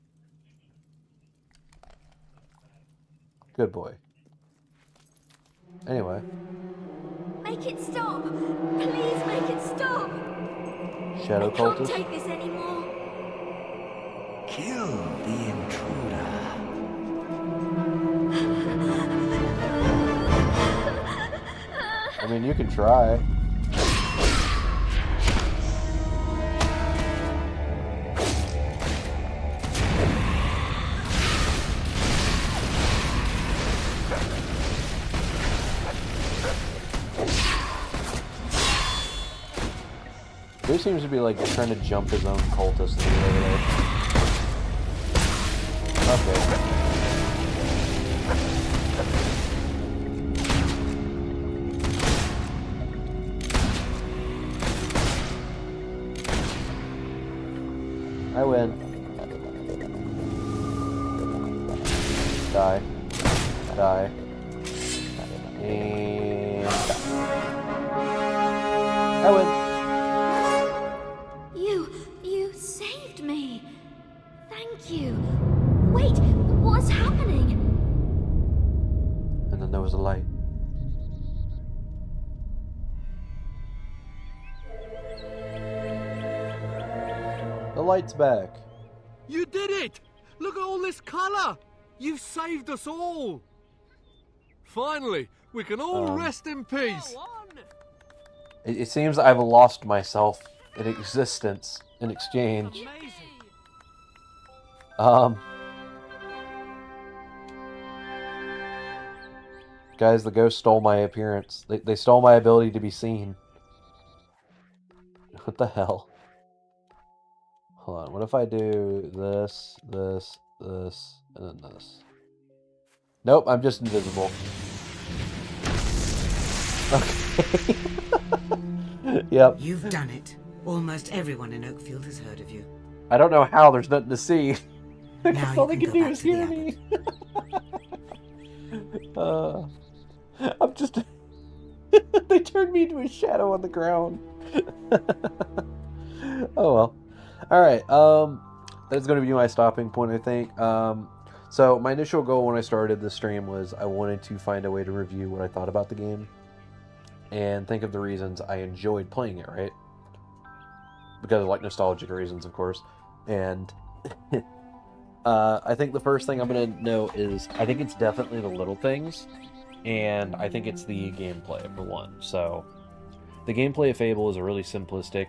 Good boy. Anyway. Make it stop! Please make it stop! Shadow I can't cultist? take this anymore. Kill the intruder. I mean, you can try. He seems to be like trying to jump his own cultist over there. Okay. I win. Die. Die. And die. I win. You saved me. Thank you. Wait, what's happening? And then there was a light. The light's back. You did it! Look at all this colour! You've saved us all! Finally, we can all rest in peace! It seems I've lost myself in existence in exchange. Guys, the ghost stole my appearance. They stole my ability to be seen. What the hell? Hold on, what if I do this, this, this, and then this? Nope, I'm just invisible. Okay. Yep. You've done it. Almost everyone in Oakfield has heard of you. I don't know how, there's nothing to see. Now All they you can can do go is back to the hear me. I'm just... They turned me into a shadow on the ground. Oh well. Alright, that's going to be my stopping point, I think. So my initial goal when I started this stream was I wanted to find a way to review what I thought about the game. And think of the reasons I enjoyed playing it, right? Because of, like, nostalgic reasons, of course. And I think the first thing I'm going to note is I think it's definitely the little things. And I think it's the gameplay, for one. So, the gameplay of Fable is a really simplistic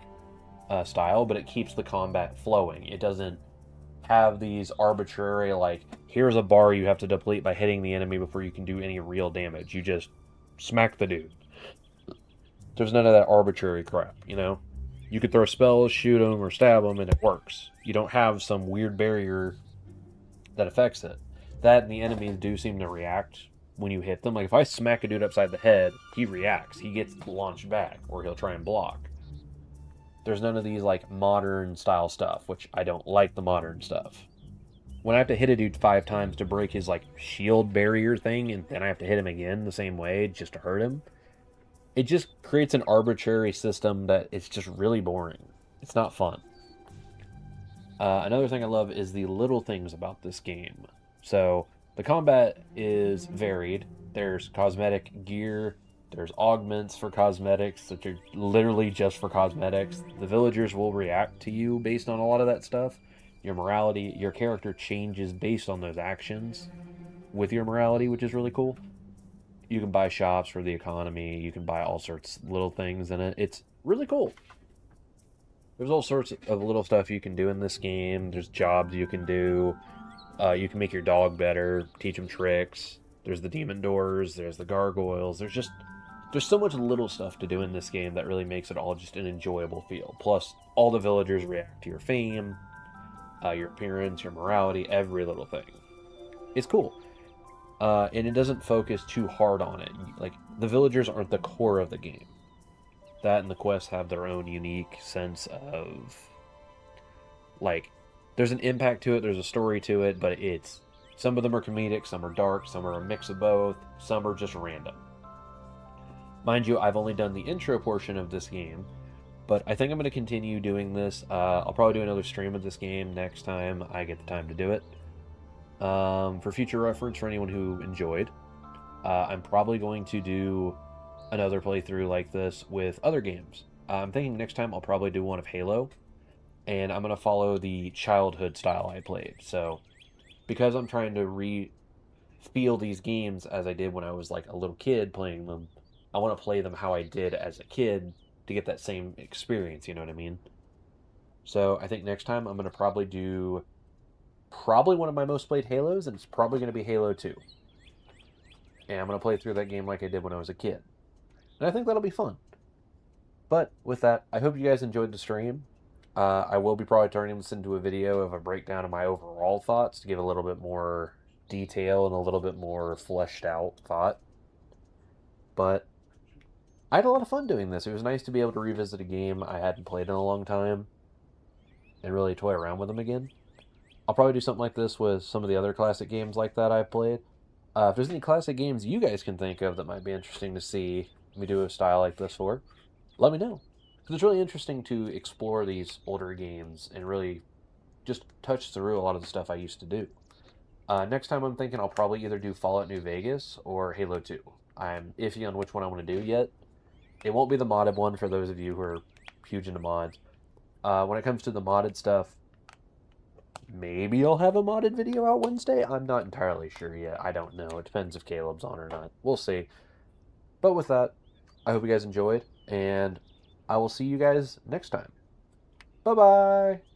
style, but it keeps the combat flowing. It doesn't have these arbitrary, like, here's a bar you have to deplete by hitting the enemy before you can do any real damage. You just smack the dude. There's none of that arbitrary crap, you know? You could throw spells, shoot them, or stab them, and it works. You don't have some weird barrier that affects it. That and the enemies do seem to react when you hit them. Like, if I smack a dude upside the head, he reacts. He gets launched back, or he'll try and block. There's none of these, like, modern-style stuff, which I don't like the modern stuff. when I have to hit a dude 5 times to break his, like, shield barrier thing, and then I have to hit him again the same way just to hurt him, it just creates an arbitrary system that it's just really boring. It's not fun. Another thing I love is the little things about this game. So, the combat is varied. There's cosmetic gear, there's augments for cosmetics that are literally just for cosmetics. The villagers will react to you based on a lot of that stuff. Your morality, your character changes based on those actions with your morality, which is really cool. You can buy shops for the economy. You can buy all sorts of little things in it. It's really cool. There's all sorts of little stuff you can do in this game. There's jobs you can do. You can make your dog better, teach him tricks. There's the demon doors. There's the gargoyles. There's so much little stuff to do in this game that really makes it all just an enjoyable feel. Plus, all the villagers react to your fame, your appearance, your morality, every little thing. It's cool. And it doesn't focus too hard on it. Like, the villagers aren't the core of the game. That and the quests have their own unique sense of, like, there's an impact to it, there's a story to it, but some of them are comedic, some are dark, some are a mix of both, some are just random. Mind you, I've only done the intro portion of this game, but I think I'm going to continue doing this. I'll probably do another stream of this game next time I get the time to do it. For future reference, for anyone who enjoyed, I'm probably going to do another playthrough like this with other games. I'm thinking next time I'll probably do one of Halo, and I'm going to follow the childhood style I played. So, because I'm trying to feel these games as I did when I was like a little kid playing them, I want to play them how I did as a kid to get that same experience, you know what I mean? So, I think next time I'm going to probably do one of my most played Halos, and it's probably going to be Halo 2. And I'm going to play through that game like I did when I was a kid. And I think that'll be fun. But with that, I hope you guys enjoyed the stream. I will be probably turning this into a video of a breakdown of my overall thoughts to give a little bit more detail and a little bit more fleshed out thought. But I had a lot of fun doing this. It was nice to be able to revisit a game I hadn't played in a long time and really toy around with them again. I'll probably do something like this with some of the other classic games like that I've played. If there's any classic games you guys can think of that might be interesting to see me do a style like this for, let me know. Because it's really interesting to explore these older games and really just touch through a lot of the stuff I used to do. Next time I'm thinking I'll probably either do Fallout New Vegas or Halo 2. I'm iffy on which one I want to do yet. It won't be the modded one for those of you who are huge into mods. When it comes to the modded stuff, maybe I'll have a modded video out Wednesday. I'm not entirely sure yet. I don't know. It depends if Caleb's on or not. We'll see. But with that, I hope you guys enjoyed, and I will see you guys next time. Bye-bye!